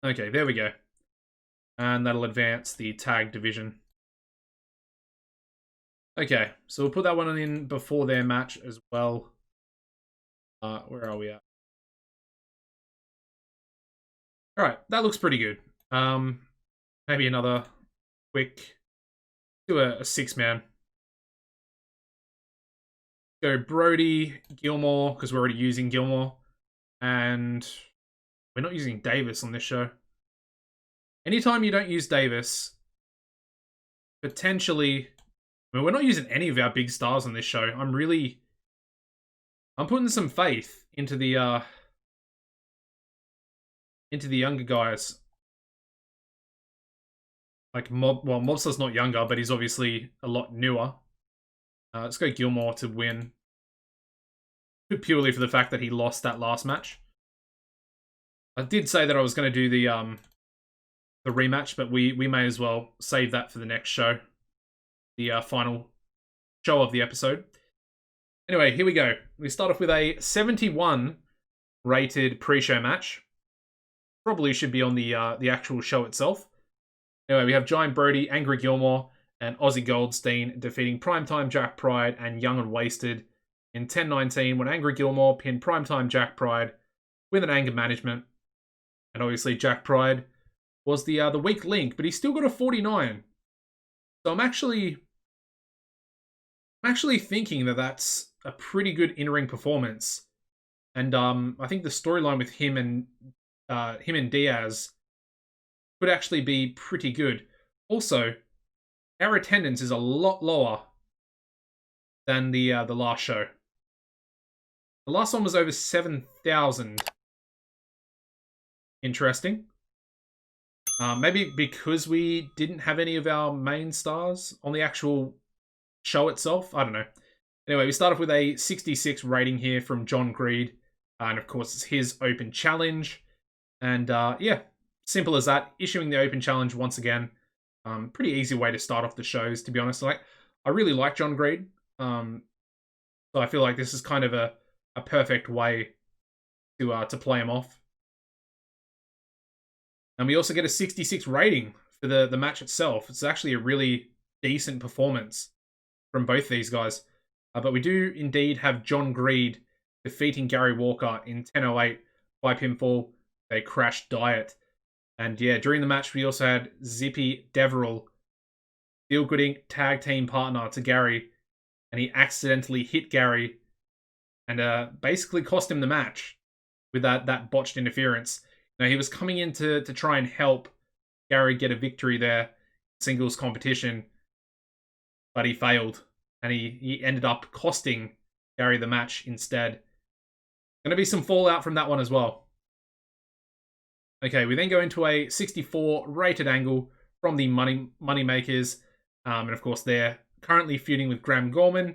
Okay, there we go. And that'll advance the tag division. Okay, so we'll put that one in before their match as well. Where are we at? Alright, that looks pretty good. Maybe another quick... Do a 6-man. Go Brody, Gilmore, because we're already using Gilmore. And we're not using Davis on this show. Anytime you don't use Davis, potentially... I mean, we're not using any of our big stars on this show. I'm putting some faith into the younger guys. Like Mobster's not younger, but he's obviously a lot newer. Let's go Gilmore to win. Purely for the fact that he lost that last match. I did say that I was going to do the rematch, but we may as well save that for the next show. The final show of the episode. Anyway, here we go. We start off with a 71 rated pre-show match. Probably should be on the actual show itself. Anyway, we have Giant Brody, Angry Gilmore, and Ozzy Goldstein defeating Primetime Jack Pride and Young and Wasted in 10-19 when Angry Gilmore pinned Primetime Jack Pride with an anger management. And obviously Jack Pride was the weak link, but he still got a 49. So I'm actually thinking that that's a pretty good in-ring performance. And I think the storyline with him and Diaz could actually be pretty good. Also, our attendance is a lot lower than the last show. The last one was over 7,000. interesting. Maybe because we didn't have any of our main stars on the actual show itself. I don't know. Anyway, we start off with a 66 rating here from John Greed. And of course, it's his open challenge. And yeah, simple as that. Issuing the open challenge once again. Pretty easy way to start off the shows, to be honest. Like, I really like John Greed. So I feel like this is kind of a perfect way to play him off. And we also get a 66 rating for the match itself. It's actually a really decent performance from both these guys. But we do indeed have John Greed defeating Gary Walker in 10:08 by pinfall. They crashed diet. And yeah, during the match, we also had Zippy Deverell, feel-gooding tag team partner to Gary. And he accidentally hit Gary and basically cost him the match with that botched interference. Now, he was coming in to try and help Gary get a victory there, singles competition, but he failed. And he ended up costing Gary the match instead. Going to be some fallout from that one as well. Okay, we then go into a 64 rated angle from the Moneymakers. And of course, they're currently feuding with Graham Gorman.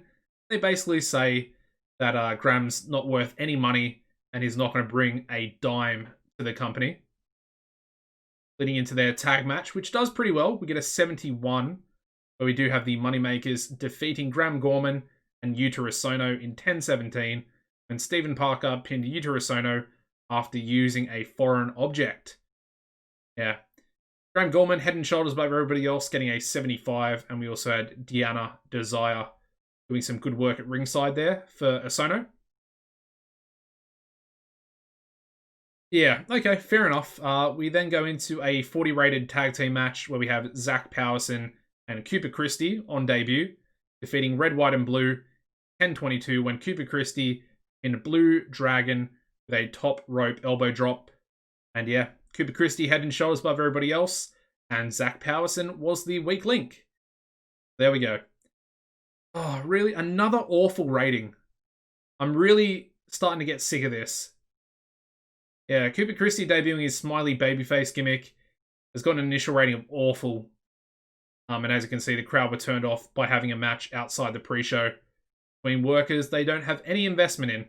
They basically say that Graham's not worth any money and he's not going to bring a dime to the company. Leading into their tag match, which does pretty well. We get a 71. But we do have the Moneymakers defeating Graham Gorman and Yuta Usono in 10:17, when Stephen Parker pinned Yuta Usono after using a foreign object. Yeah. Graham Gorman head and shoulders above everybody else, getting a 75, and we also had Deanna Desire doing some good work at ringside there for Usono. Yeah, okay, fair enough. We then go into a 40 rated tag team match where we have Zach Powerson and Cooper Christie on debut, defeating Red, White, and Blue 10:22 when Cooper Christie in Blue Dragon with a top rope elbow drop. And yeah, Cooper Christie head and shoulders above everybody else, and Zach Powerson was the weak link. There we go. Oh, really? Another awful rating. I'm really starting to get sick of this. Yeah, Cooper Christie debuting his smiley babyface gimmick has got an initial rating of awful. And as you can see, the crowd were turned off by having a match outside the pre-show between workers they don't have any investment in.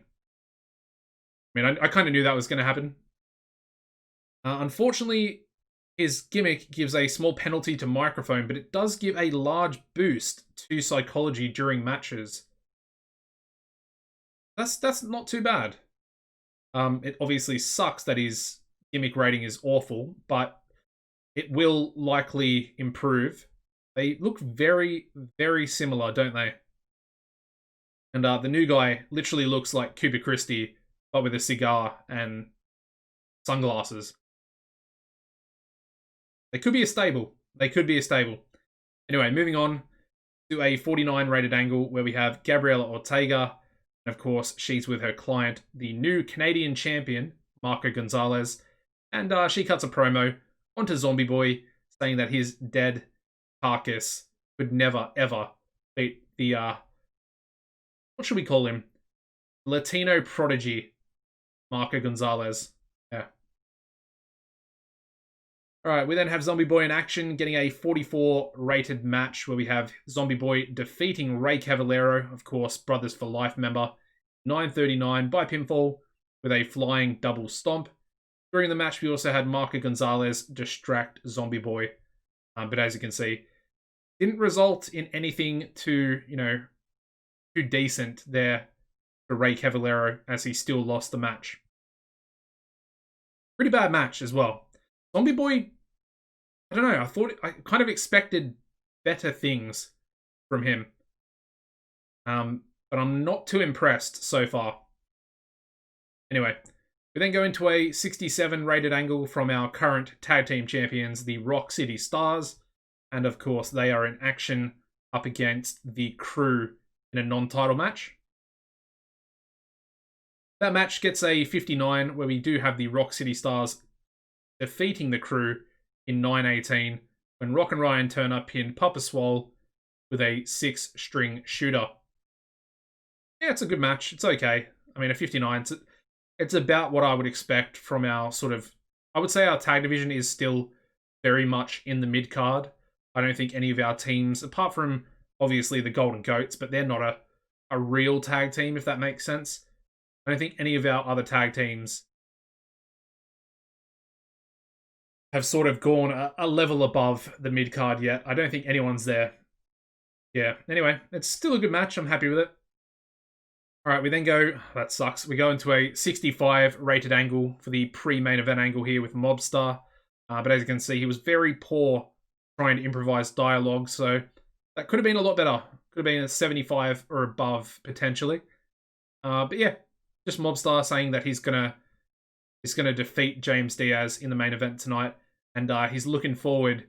I mean, I kind of knew that was going to happen. Unfortunately, his gimmick gives a small penalty to microphone, but it does give a large boost to psychology during matches. That's not too bad. It obviously sucks that his gimmick rating is awful, but it will likely improve. They look very, very similar, don't they? And the new guy literally looks like Cooper Christie, but with a cigar and sunglasses. They could be a stable. Anyway, moving on to a 49 rated angle where we have Gabriela Ortega. And of course, she's with her client, the new Canadian champion, Marco Gonzalez. And she cuts a promo onto Zombie Boy, saying that his dead carcass could never, ever beat the, what should we call him? Latino prodigy, Marco Gonzalez. Yeah. Alright, we then have Zombie Boy in action, getting a 44 rated match where we have Zombie Boy defeating Ray Cavallaro, of course, Brothers for Life member, 9:39 by pinfall with a flying double stomp. During the match, we also had Marco Gonzalez distract Zombie Boy. But as you can see, didn't result in anything too decent there for Ray Cavallaro, as he still lost the match. Pretty bad match as well. Zombie Boy, I don't know, I kind of expected better things from him. But I'm not too impressed so far. Anyway, we then go into a 67 rated angle from our current tag team champions, the Rock City Stars. And of course, they are in action up against the Crew in a non-title match. That match gets a 59, where we do have the Rock City Stars defeating the Crew in 9:18 when Rock and Ryan Turner pinned Papa Swole with a 6-string shooter. Yeah, it's a good match. It's okay. I mean, a 59, it's about what I would expect from our sort of I would say our tag division is still very much in the mid card. I don't think any of our teams, apart from obviously the Golden Goats, but they're not a real tag team, if that makes sense. I don't think any of our other tag teams have sort of gone a level above the mid card yet. I don't think anyone's there. Yeah, anyway, it's still a good match. I'm happy with it. All right, we then go, that sucks. We go into a 65 rated angle for the pre-main event angle here with Mobstar. But as you can see, he was very poor trying to improvise dialogue, so that could have been a lot better. Could have been a 75 or above, potentially. But yeah, just Mobstar saying that he's gonna defeat James Diaz in the main event tonight, and he's looking forward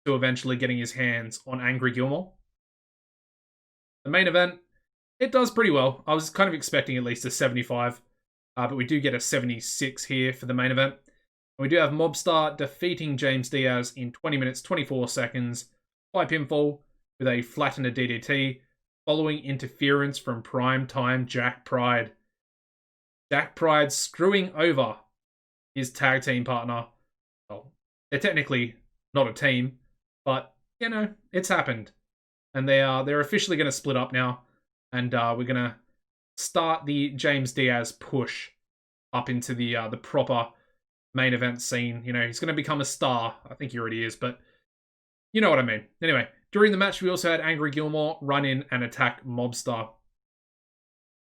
to eventually getting his hands on Angry Gilmore. The main event, it does pretty well. I was kind of expecting at least a 75, but we do get a 76 here for the main event. And we do have Mobstar defeating James Diaz in 20 minutes, 24 seconds by pinfall with a flattened DDT, following interference from primetime Jack Pride. Jack Pride screwing over his tag team partner. Well, they're technically not a team, but, you know, it's happened. And they're officially going to split up now. And we're going to start the James Diaz push up into the proper main event scene. You know, he's going to become a star. I think he already is, but you know what I mean. Anyway, during the match, we also had Angry Gilmore run in and attack Mobstar.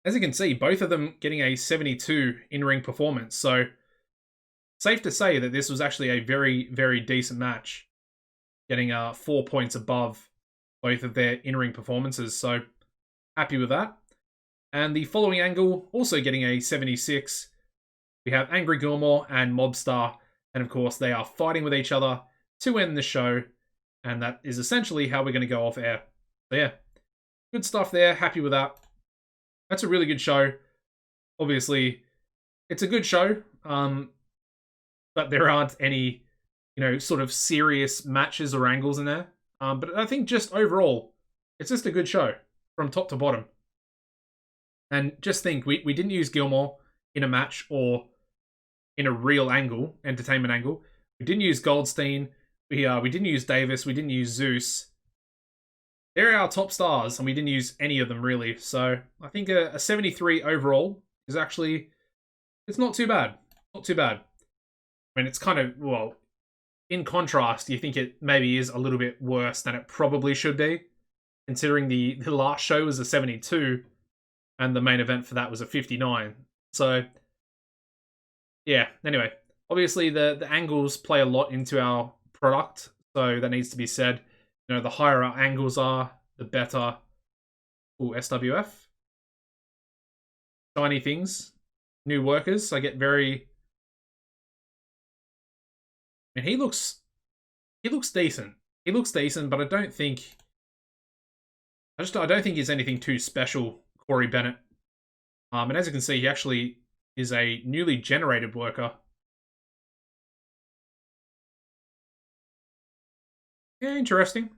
As you can see, both of them getting a 72 in-ring performance. So, safe to say that this was actually a very, very decent match. Getting 4 points above both of their in-ring performances. So, happy with that. And the following angle, also getting a 76. We have Angry Gilmore and Mobstar. And of course, they are fighting with each other to end the show. And that is essentially how we're going to go off air. So yeah, good stuff there. Happy with that. That's a really good show. Obviously, it's a good show. But there aren't any, you know, sort of serious matches or angles in there. But I think just overall, it's just a good show from top to bottom. And just think, we didn't use Gilmore in a match or in a real angle, entertainment angle. We didn't use Goldstein. We didn't use Davis. We didn't use Zeus. They're our top stars, and we didn't use any of them, really. So I think a 73 overall is actually, it's not too bad. Not too bad. I mean, it's kind of, well, in contrast, you think it maybe is a little bit worse than it probably should be, considering the last show was a 72, and the main event for that was a 59. So, yeah, anyway. Obviously, the angles play a lot into our product, so that needs to be said. You know, the higher our angles are, the better. Ooh, SWF. Shiny things. New workers. I get very... And he looks decent. He looks decent, but I don't think he's anything too special, Corey Bennett. And as you can see, he actually is a newly generated worker. Yeah, interesting.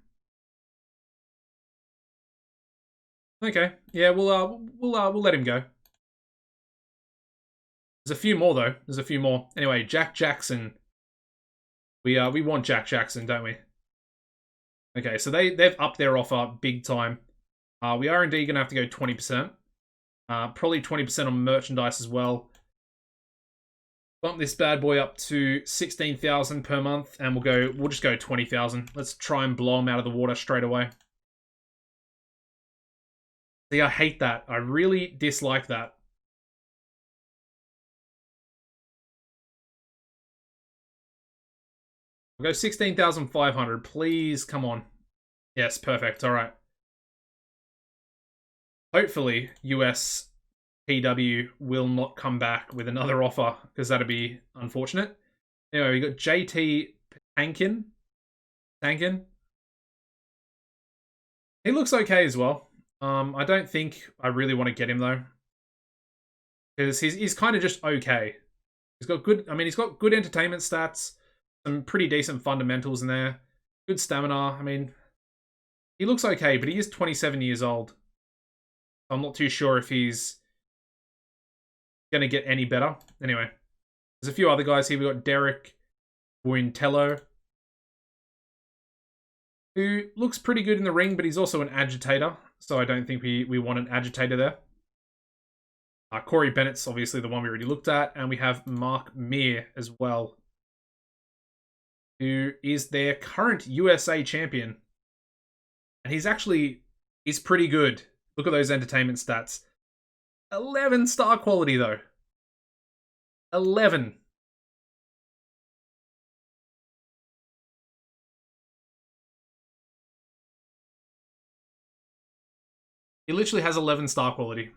Okay, yeah, we'll let him go. There's a few more though. There's a few more. Anyway, Jack Jackson. We want Jack Jackson, don't we? Okay, so they've upped their offer big time. We are indeed gonna have to go 20%. Probably 20% on merchandise as well. Bump this bad boy up to 16,000 per month, and we'll just go 20,000. Let's try and blow them out of the water straight away. See, I hate that. I really dislike that. We'll go 16,500. Please, come on. Yes, perfect. All right. Hopefully, US TEW will not come back with another offer, because that'd be unfortunate. Anyway, we got JT Tankin. He looks okay as well. I don't think I really want to get him though, because he's kind of just okay. He's got good. I mean, he's got good entertainment stats, some pretty decent fundamentals in there, good stamina. I mean, he looks okay, but he is 27 years old. I'm not too sure if he's going to get any better. Anyway, there's a few other guys here. We got Derek Buintello, who looks pretty good in the ring, but he's also an agitator, so I don't think we want an agitator there. Corey Bennett's obviously the one we already looked at, and we have Mark Mir as well, who is their current USA champion. And he's pretty good. Look at those entertainment stats. 11 star quality, though. 11. He literally has 11 star quality.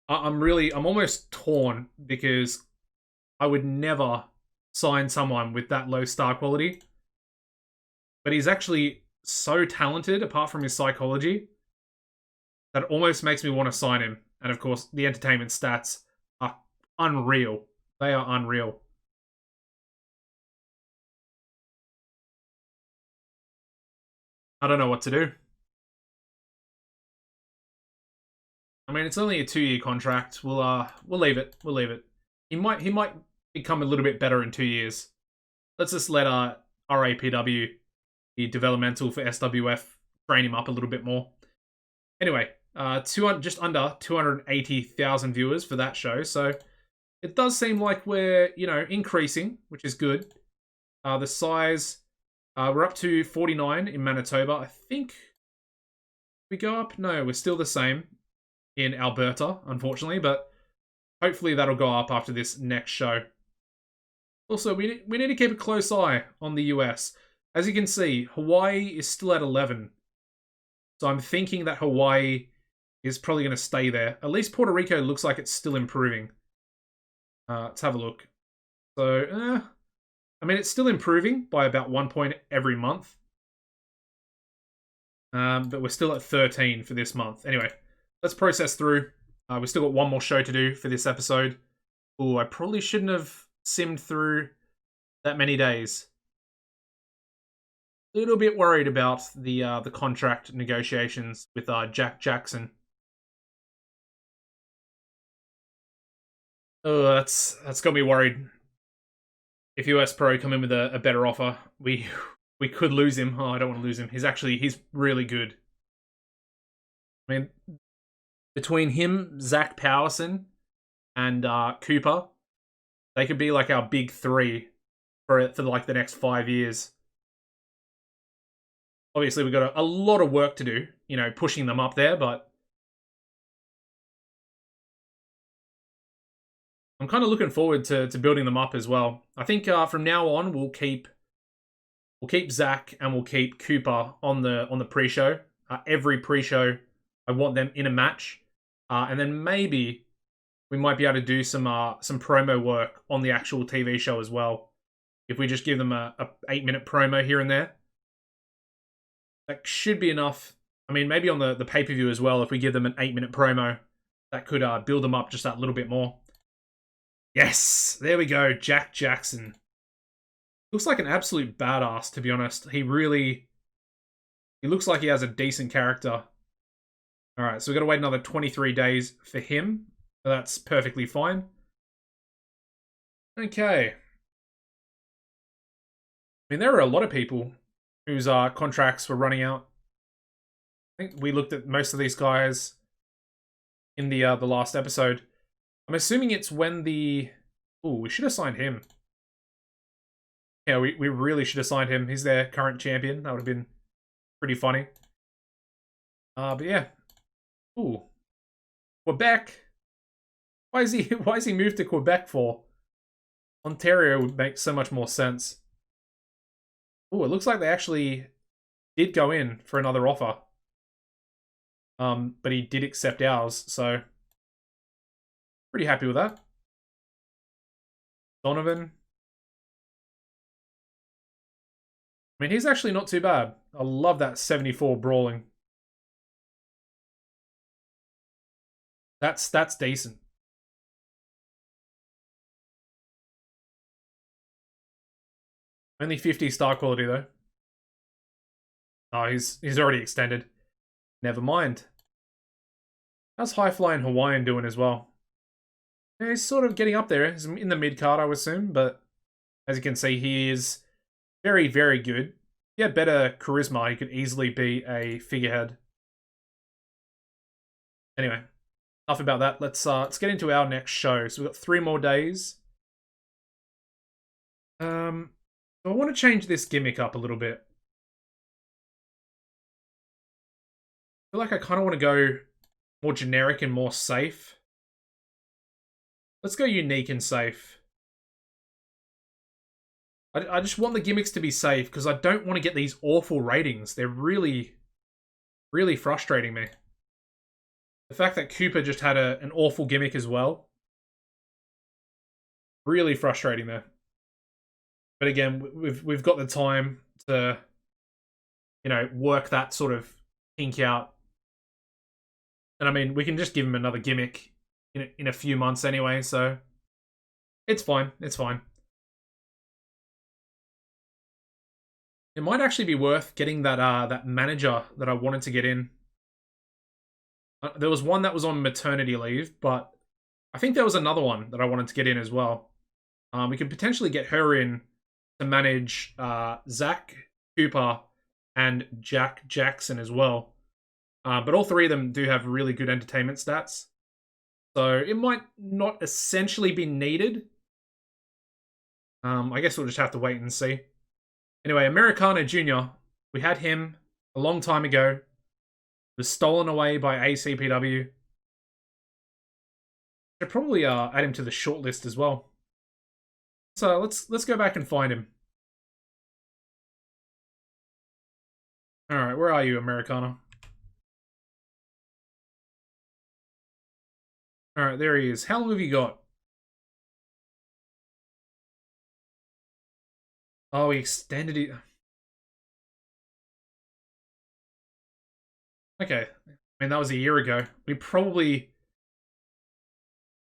I'm almost torn because I would never sign someone with that low star quality. But he's actually so talented, apart from his psychology, that it almost makes me want to sign him. And of course, the entertainment stats are unreal. They are unreal. I don't know what to do. I mean, it's only a 2-year contract. We'll leave it. We'll leave it. He might become a little bit better in 2 years. Let's just let RAPW, the developmental for SWF, train him up a little bit more. Anyway, just under 280,000 viewers for that show, so it does seem like we're, increasing, which is good. The size, we're up to 49 in Manitoba. I think we go up. No, we're still the same in Alberta, unfortunately, but hopefully that'll go up after this next show. Also, we need to keep a close eye on the US. As you can see, Hawaii is still at 11. So I'm thinking that Hawaii is probably going to stay there. At least Puerto Rico looks like it's still improving. Let's have a look. So, I mean, it's still improving by about 1 point every month. But we're still at 13 for this month. Anyway, let's process through. We've still got one more show to do for this episode. Oh, I probably shouldn't have simmed through that many days. A little bit worried about the contract negotiations with Jack Jackson. Oh, that's got me worried. If US Pro come in with a better offer, we could lose him. Oh, I don't want to lose him. He's really good. I mean, between him, Zach Powerson, and Cooper, they could be like our big three for like the next 5 years. Obviously, we've got a lot of work to do, pushing them up there, but I'm kind of looking forward to building them up as well. I think from now on, we'll keep Zach and we'll keep Cooper on the pre-show. Every pre-show, I want them in a match, and then maybe we might be able to do some promo work on the actual TV show as well. If we just give them a 8-minute promo here and there. That should be enough. I mean, maybe on the pay-per-view as well, if we give them an 8-minute promo, that could build them up just that little bit more. Yes! There we go, Jack Jackson. Looks like an absolute badass, to be honest. He looks like he has a decent character. Alright, so we've got to wait another 23 days for him. So that's perfectly fine. Okay. I mean, there are a lot of people whose contracts were running out. I think we looked at most of these guys in the last episode. I'm assuming it's when the... Ooh, we should have signed him. Yeah, we really should have signed him. He's their current champion. That would have been pretty funny. But yeah. Ooh. Quebec. Why is he moved to Quebec for? Ontario would make so much more sense. Oh, it looks like they actually did go in for another offer. But he did accept ours, so pretty happy with that. Donovan. I mean, he's actually not too bad. I love that 74 brawling. That's decent. Only 50 star quality, though. Oh, he's already extended. Never mind. How's High Flying Hawaiian doing as well? Yeah, he's sort of getting up there. He's in the mid card, I would assume, but as you can see, he is very, very good. If he had better charisma, he could easily be a figurehead. Anyway, enough about that. Let's get into our next show. So we've got 3 more days. So I want to change this gimmick up a little bit. I feel like I kind of want to go more generic and more safe. Let's go unique and safe. I just want the gimmicks to be safe because I don't want to get these awful ratings. They're really, really frustrating me. The fact that Cooper just had an awful gimmick as well. Really frustrating there. But again, we've got the time to, you know, work that sort of kink out. And I mean, we can just give him another gimmick in a few months anyway, so it's fine. It's fine. It might actually be worth getting that manager that I wanted to get in. There was one that was on maternity leave, but I think there was another one that I wanted to get in as well. We could potentially get her in to manage Zach, Cooper, and Jack Jackson as well. But all 3 of them do have really good entertainment stats. So it might not essentially be needed. I guess we'll just have to wait and see. Anyway, Americana Junior, we had him a long time ago. Was stolen away by ACPW. Should probably add him to the shortlist as well. So let's go back and find him. All right, where are you, Americana? All right, there he is. How long have you got? Oh, he extended it. Okay. I mean, that was a year ago. We probably...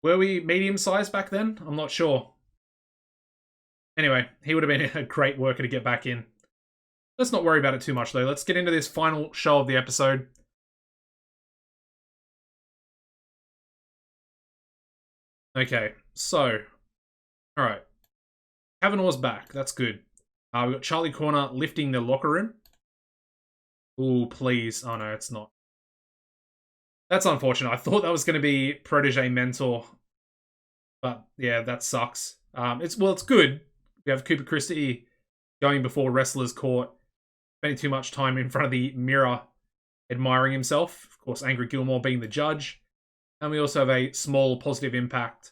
Were we medium-sized back then? I'm not sure. Anyway, he would have been a great worker to get back in. Let's not worry about it too much, though. Let's get into this final show of the episode. Okay, so... Alright. Cavanaugh's back. That's good. We've got Charlie Corner lifting the locker room. Ooh, please. Oh, no, it's not. That's unfortunate. I thought that was going to be Protege Mentor. But, yeah, that sucks. It's good. We have Cooper Christie going before Wrestler's Court, spending too much time in front of the mirror, admiring himself. Of course, Angry Gilmore being the judge. And we also have a small positive impact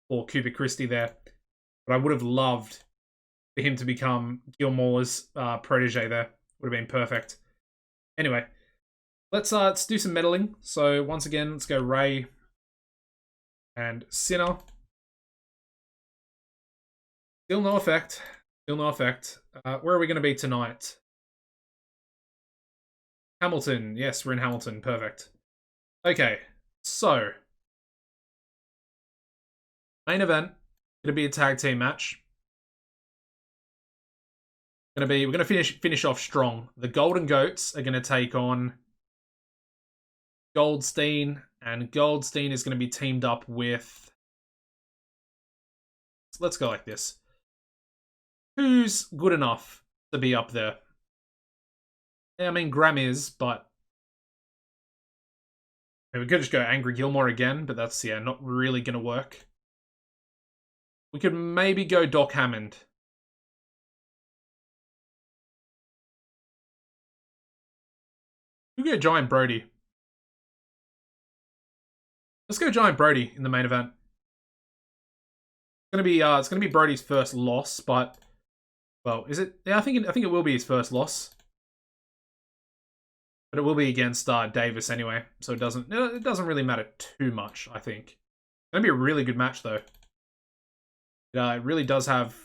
for Cooper Christie there. But I would have loved for him to become Gilmore's protege there. Would have been perfect. Anyway, let's do some meddling. So once again, let's go Ray and Sinner. Still no effect. Still no effect. Where are we going to be tonight? Hamilton. Yes, we're in Hamilton. Perfect. Okay, so main event. Gonna be a tag team match. We're gonna finish off strong. The Golden Goats are gonna take on Goldstein, and Goldstein is gonna be teamed up with. Let's go like this. Who's good enough to be up there? Yeah, I mean Graham is, but we could just go Angry Gilmore again, but that's not really gonna work. We could maybe go Doc Hammond. We go Giant Brody. Let's go Giant Brody in the main event. It's gonna be Brody's first loss, but well, is it? Yeah, I think it will be his first loss, but it will be against Davis anyway, so it doesn't really matter too much. I think it's gonna be a really good match though. It really does have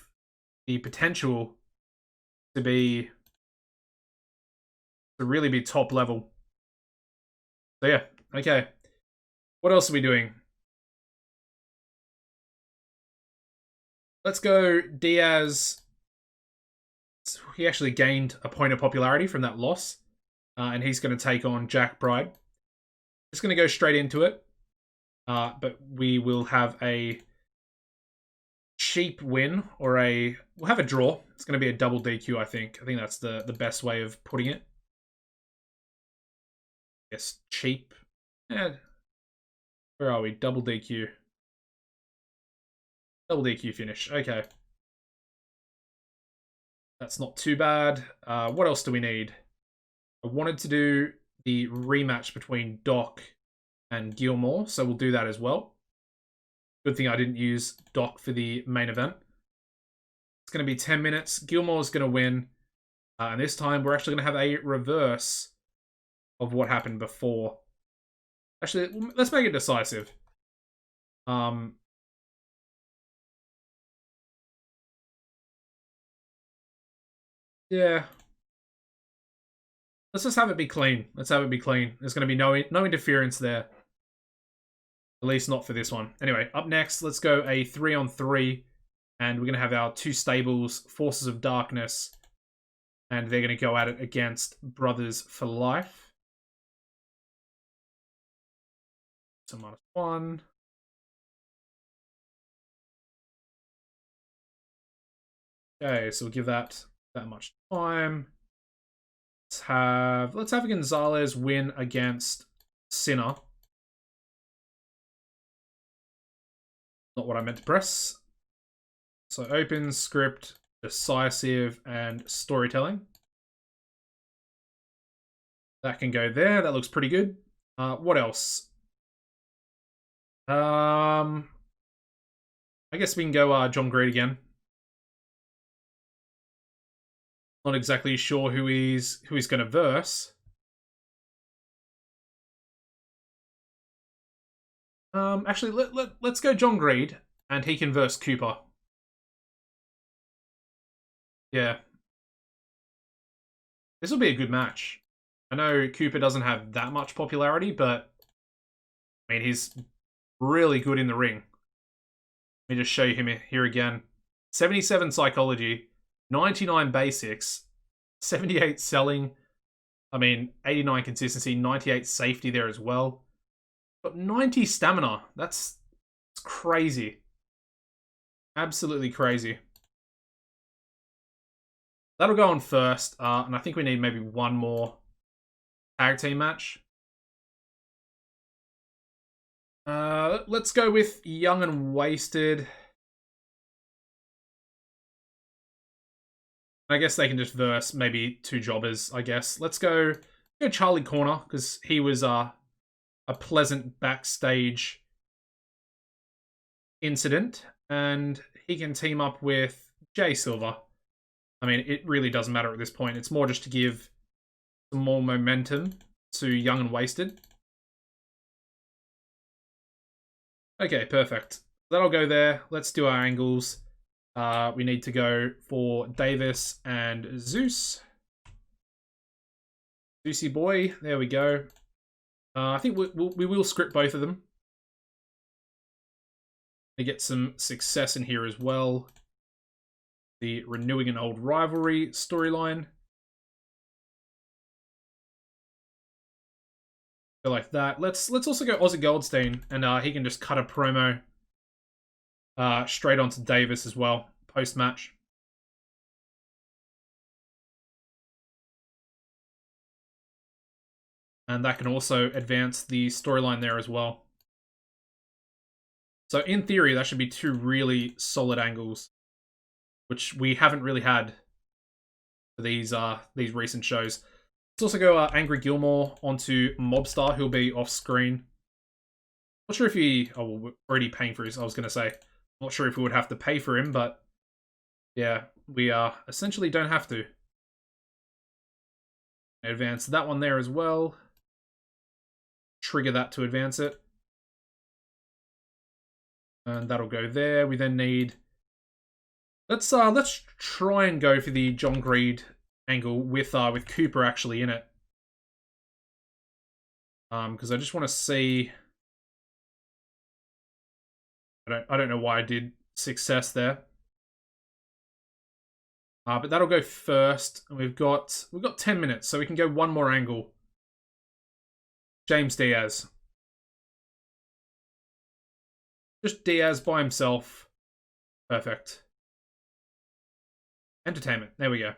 the potential to really be top level. So yeah, okay. What else are we doing? Let's go Diaz. He actually gained a point of popularity from that loss. And he's going to take on Jack Pride. Just going to go straight into it. but we will have a cheap win, or we'll have a draw. It's going to be a double DQ, I think. I think that's the best way of putting it. Yes, cheap. Yeah. Where are we? Double DQ. Double DQ finish. Okay. That's not too bad. What else do we need? I wanted to do the rematch between Doc and Gilmore, so we'll do that as well. Good thing I didn't use Doc for the main event. It's going to be 10 minutes. Gilmore's going to win. And this time, we're actually going to have a reverse of what happened before. Actually, let's make it decisive. Yeah. Let's just have it be clean. Let's have it be clean. There's going to be no interference there. At least not for this one. Anyway, up next, let's go a 3-on-3. And we're going to have our two stables, Forces of Darkness. And they're going to go at it against Brothers for Life. So -1. Okay, so we'll give that much time. Let's have Gonzalez win against Sinner. Not what I meant to press. So open, script, decisive, and storytelling. That can go there. That looks pretty good. What else? I guess we can go John Greed again. Not exactly sure who he's going to verse. Actually, let's go John Greed, and he can verse Cooper. Yeah. This will be a good match. I know Cooper doesn't have that much popularity, but I mean, he's really good in the ring. Let me just show you him here again. 77 psychology, 99 basics, 78 selling. I mean, 89 consistency, 98 safety there as well. But 90 stamina. That's crazy. Absolutely crazy. That'll go on first, and I think we need maybe one more tag team match. Let's go with Young and Wasted. I guess they can just verse maybe two jobbers, I guess. Let's go Charlie Corner, because he was a pleasant backstage incident, and he can team up with Jay Silver. I mean, it really doesn't matter at this point. It's more just to give some more momentum to Young and Wasted. Okay, perfect. That'll go there. Let's do our angles. We need to go for Davis and Zeus. Zeusy boy. There we go. I think we will script both of them. To get some success in here as well. The renewing an old rivalry storyline. Go like that. Let's also go Ozzy Goldstein, and he can just cut a promo straight onto Davis as well, post-match. And that can also advance the storyline there as well. So in theory, that should be two really solid angles, which we haven't really had for these recent shows. Let's also go Angry Gilmore onto Mobstar, who'll be off screen. Not sure if he... Oh, we're already paying for his, I was going to say. Not sure if we would have to pay for him, but yeah, we essentially don't have to. Advance that one there as well. Trigger that to advance it. And that'll go there. We then need... Let's try and go for the John Greed angle with Cooper actually in it. Because I just want to see... I don't know why I did success there. But that'll go first. And we've got 10 minutes, so we can go one more angle. James Diaz. Just Diaz by himself. Perfect. Entertainment. There we go.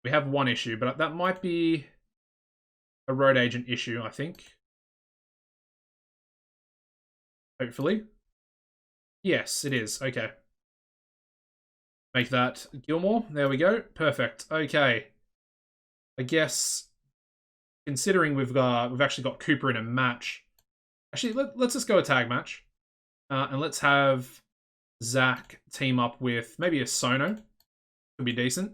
We have one issue, but that might be a road agent issue, I think. Hopefully. Yes, it is. Okay. Make that Gilmore. There we go. Perfect. Okay. I guess, considering we've actually got Cooper in a match. Actually, let's just go a tag match. And let's have Zach team up with maybe a Sono. Could be decent.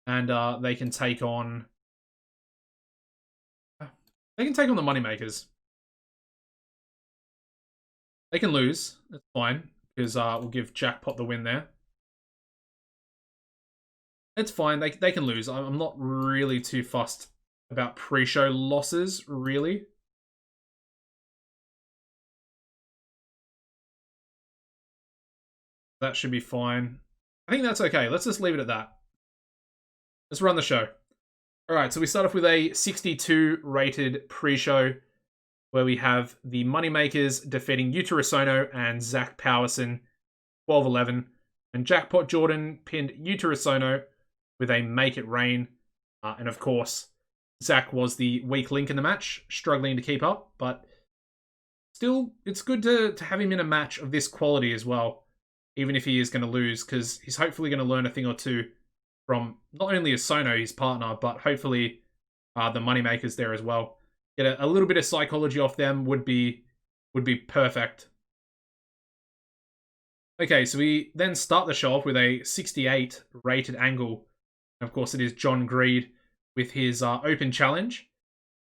And they can take on... They can take on the Moneymakers. They can lose. That's fine. Because we'll give Jackpot the win there. It's fine. They can lose. I'm not really too fussed about pre-show losses, really. That should be fine. I think that's okay. Let's just leave it at that. Let's run the show. Alright, so we start off with a 62 rated pre-show where we have the Moneymakers defeating Yuta Usono and Zach Powerson 12-11. And Jackpot Jordan pinned Yuta Usono with a Make It Rain. And of course, Zach was the weak link in the match, struggling to keep up. But still, it's good to have him in a match of this quality as well. Even if he is going to lose, because he's hopefully going to learn a thing or two from not only Usono, his partner, but hopefully the Moneymakers there as well. Get a little bit of psychology off them would be perfect. Okay, so we then start the show off with a 68 rated angle. And of course, it is John Greed with his open challenge.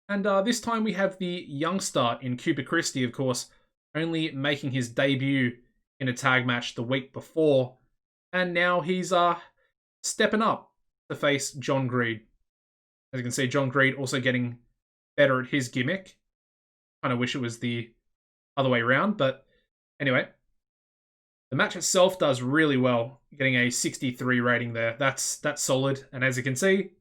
And this time we have the youngster in Cooper Christie, of course, only making his debut in a tag match the week before. And now he's stepping up to face John Greed. As you can see, John Greed also getting better at his gimmick. Kind of wish it was the other way around, but anyway. The match itself does really well, getting a 63 rating there. That's solid, and as you can see,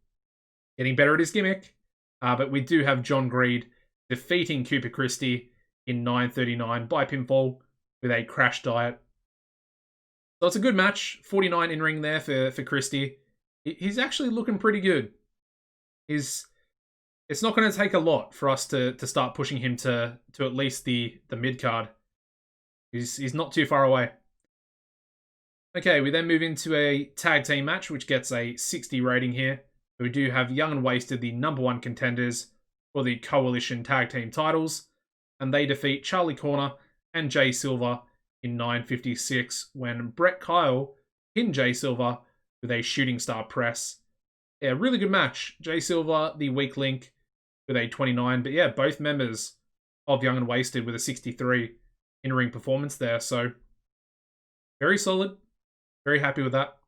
getting better at his gimmick. But we do have John Greed defeating Cooper Christie in 9:39 by pinfall with a crash diet. So it's a good match. 49 in ring there for Christie. He's actually looking pretty good. It's not going to take a lot for us to start pushing him to at least the mid card. He's not too far away. Okay, we then move into a tag team match, which gets a 60 rating here. We do have Young and Wasted, the #1 contenders for the Coalition tag team titles, and they defeat Charlie Corner and Jay Silver in 9:56 when Brett Kyle pinned Jay Silver with a shooting star press. Yeah, really good match. Jay Silver, the weak link, with a 29, but yeah, both members of Young and Wasted with a 63 in-ring performance there, so very solid. Very happy with that.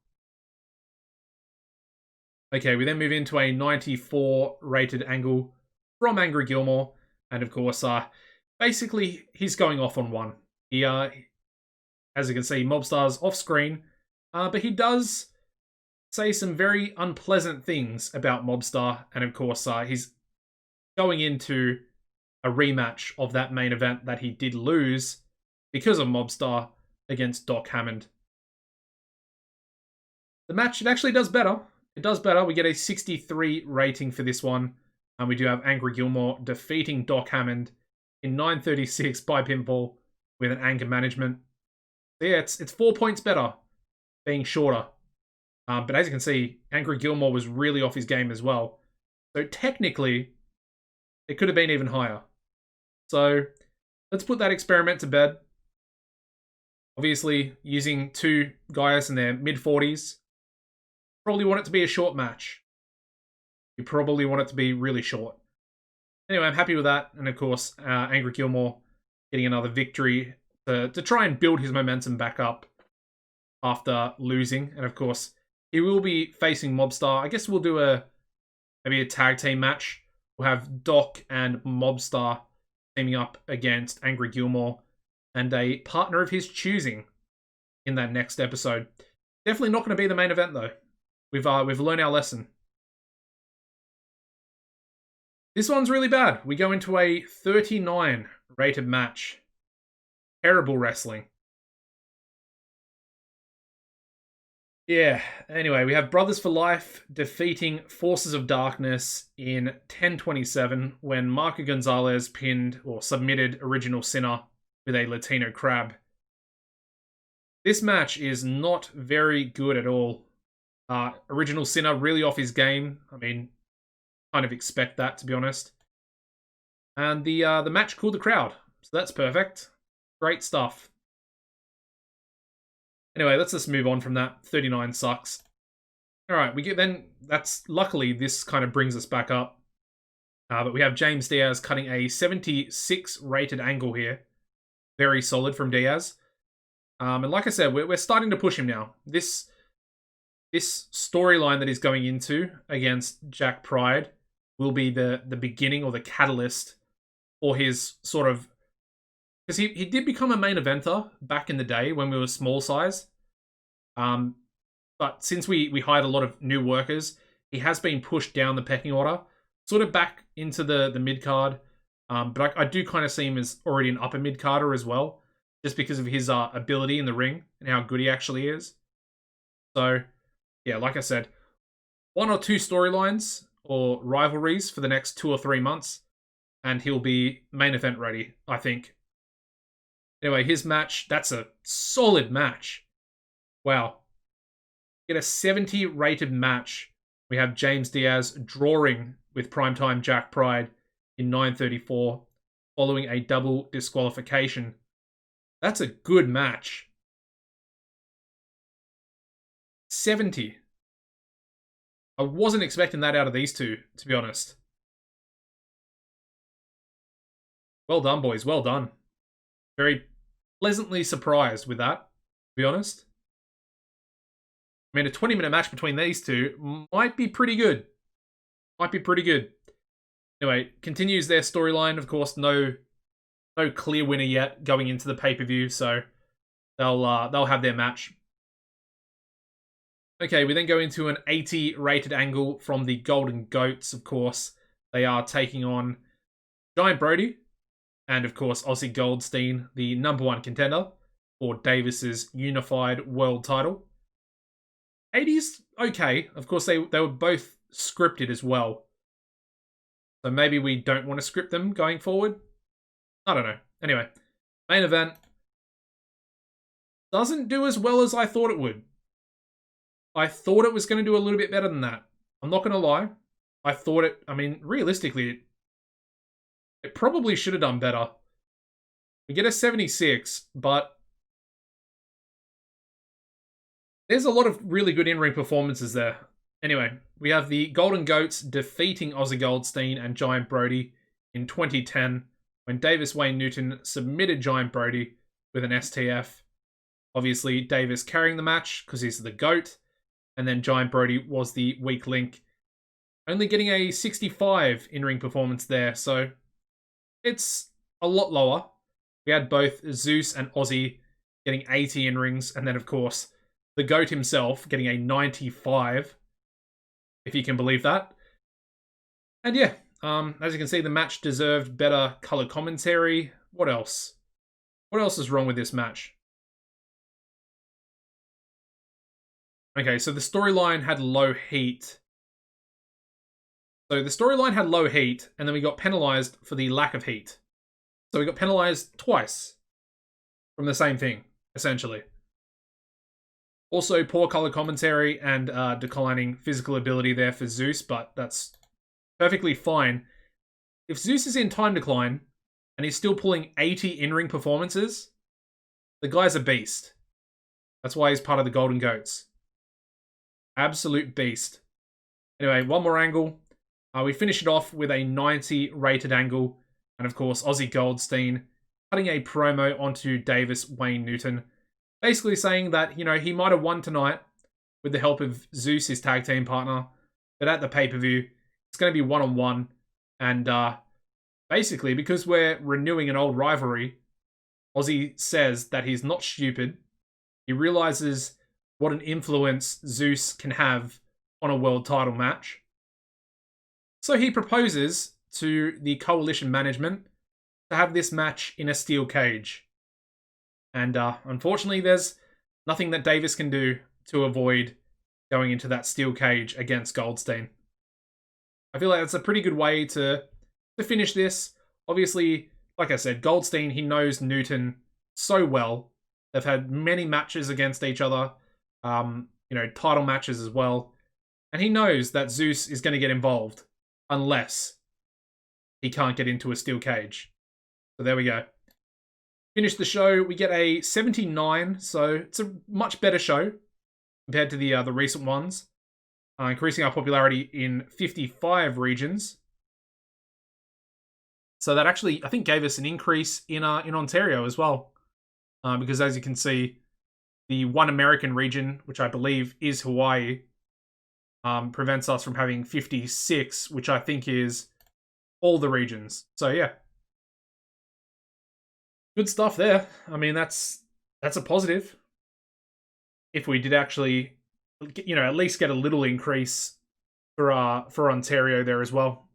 Okay, we then move into a 94 rated angle from Angry Gilmore. And of course, basically, he's going off on one. He, as you can see, Mobstar's off screen. But he does say some very unpleasant things about Mobstar. And of course, he's going into a rematch of that main event that he did lose because of Mobstar against Doc Hammond. The match, it actually does better. It does better. We get a 63 rating for this one. And we do have Angry Gilmore defeating Doc Hammond in 9:36 by pinfall with an anger management. So yeah, it's 4 points better, being shorter. But as you can see, Angry Gilmore was really off his game as well. So technically, it could have been even higher. So let's put that experiment to bed. Obviously, using two guys in their mid-40s. Probably want it to be a short match. You probably want it to be really short. Anyway, I'm happy with that. And of course, Angry Gilmore getting another victory to try and build his momentum back up after losing. And of course, he will be facing Mobstar. I guess we'll do maybe a tag team match. We'll have Doc and Mobstar teaming up against Angry Gilmore and a partner of his choosing in that next episode. Definitely not going to be the main event though. We've learned our lesson. This one's really bad. We go into a 39 rated match. Terrible wrestling. Yeah, anyway, we have Brothers for Life defeating Forces of Darkness in 1027 when Marco Gonzalez pinned or submitted Original Sinner with a Latino crab. This match is not very good at all. Original Sinner really off his game. I mean, kind of expect that, to be honest. And the match cooled the crowd, so that's perfect. Great stuff. Anyway, let's just move on from that. 39 sucks. All right, we get then. That's luckily this kind of brings us back up. But we have James Diaz cutting a 76 rated angle here. Very solid from Diaz. And like I said, we're starting to push him now. This storyline that he's going into against Jack Pride will be the beginning or the catalyst for his sort of... Because he did become a main eventer back in the day when we were small size. But since we hired a lot of new workers, he has been pushed down the pecking order, sort of back into the mid-card. But I do kind of see him as already an upper mid-carder as well, just because of his ability in the ring and how good he actually is. So, yeah, like I said, 1 or 2 storylines or rivalries for the next 2 or 3 months, and he'll be main event ready, I think. Anyway, his match, that's a solid match. Wow. Get a 70 rated match. We have James Diaz drawing with primetime Jack Pride in 9:34 following a double disqualification. That's a good match. 70. I wasn't expecting that out of these two, to be honest. Well done, boys. Well done. Very pleasantly surprised with that, to be honest. I mean, a 20-minute match between these two might be pretty good. Might be pretty good. Anyway, continues their storyline. Of course, no clear winner yet going into the pay-per-view, so they'll have their match. Okay, we then go into an 80 rated angle from the Golden Goats, of course. They are taking on Giant Brody and, of course, Aussie Goldstein, the #1 contender for Davis's unified world title. 80's okay. Of course, they were both scripted as well. So maybe we don't want to script them going forward. I don't know. Anyway, main event doesn't do as well as I thought it would. I thought it was going to do a little bit better than that. I'm not going to lie. I thought it... I mean, realistically, it probably should have done better. We get a 76, but there's a lot of really good in-ring performances there. Anyway, we have the Golden Goats defeating Aussie Goldstein and Giant Brody in 2010 when Davis Wayne Newton submitted Giant Brody with an STF. Obviously, Davis carrying the match because he's the GOAT, and then Giant Brody was the weak link. Only getting a 65 in-ring performance there, so it's a lot lower. We had both Zeus and Aussie getting 80 in-rings, and then, of course, the GOAT himself getting a 95, if you can believe that. And yeah, as you can see, the match deserved better color commentary. What else? What else is wrong with this match? Okay, so the storyline had low heat. So the storyline had low heat, and then we got penalized for the lack of heat. So we got penalized twice from the same thing, essentially. Also, poor color commentary and declining physical ability there for Zeus, but that's perfectly fine. If Zeus is in time decline and he's still pulling 80 in-ring performances, the guy's a beast. That's why he's part of the Golden Goats. Absolute beast. Anyway, one more angle. We finish it off with a 90 rated angle. And of course, Aussie Goldstein cutting a promo onto Davis Wayne Newton. Basically saying that, you know, he might have won tonight with the help of Zeus, his tag team partner. But at the pay-per-view, it's going to be one-on-one. And basically, because we're renewing an old rivalry, Aussie says that he's not stupid. He realizes what an influence Zeus can have on a world title match. So he proposes to the coalition management to have this match in a steel cage. And unfortunately, there's nothing that Davis can do to avoid going into that steel cage against Goldstein. I feel like that's a pretty good way to finish this. Obviously, like I said, Goldstein, he knows Newton so well. They've had many matches against each other, title matches as well. And he knows that Zeus is going to get involved unless he can't get into a steel cage. So there we go. Finish the show. We get a 79, so it's a much better show compared to the recent ones. Increasing our popularity in 55 regions. So that actually, I think, gave us an increase in Ontario as well. Because as you can see, the one American region, which I believe is Hawaii, prevents us from having 56, which I think is all the regions. So yeah. Good stuff there. I mean, that's a positive. If we did actually, at least get a little increase for Ontario there as well.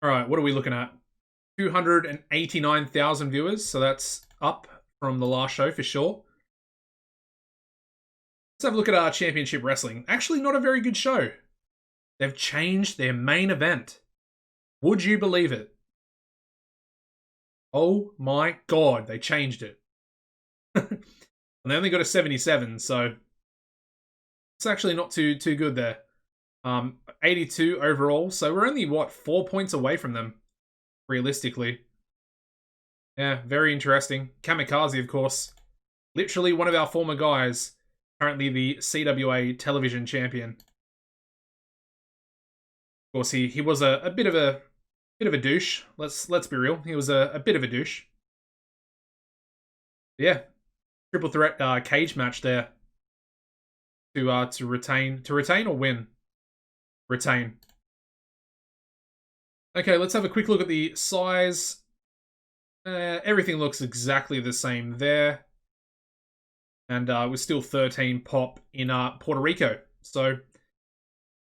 All right, what are we looking at? 289,000 viewers, so that's up from the last show for sure. Let's have a look at our Championship Wrestling. Actually, not a very good show. They've changed their main event. Would you believe it? Oh my god, they changed it. And they only got a 77, so it's actually not too good there. 82 overall, so we're only, 4 points away from them, realistically. Yeah, very interesting. Kamikaze, of course. Literally one of our former guys. Currently the CWA television champion. Of course, he was a bit of a douche. Let's be real. He was a bit of a douche. Yeah, triple threat cage match there to retain or win. Retain. Okay, let's have a quick look at the size. Everything looks exactly the same there. And we're still 13 pop in Puerto Rico. So,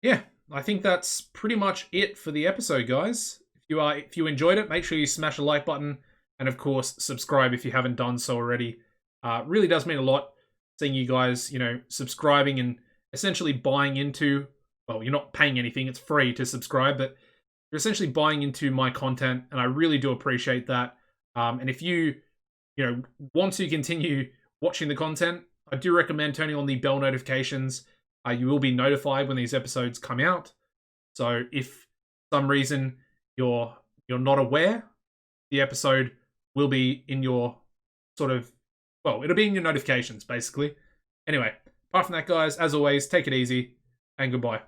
yeah, I think that's pretty much it for the episode, guys. If you enjoyed it, make sure you smash the like button. And, of course, subscribe if you haven't done so already. Really does mean a lot seeing you guys, subscribing and essentially buying into... Well, you're not paying anything. It's free to subscribe. But you're essentially buying into my content. And I really do appreciate that. And if you want to continue watching the content, I do recommend turning on the bell notifications. You will be notified when these episodes come out. So if for some reason you're not aware, the episode will be in your it'll be in your notifications, basically. Anyway, apart from that, guys, as always, take it easy and goodbye.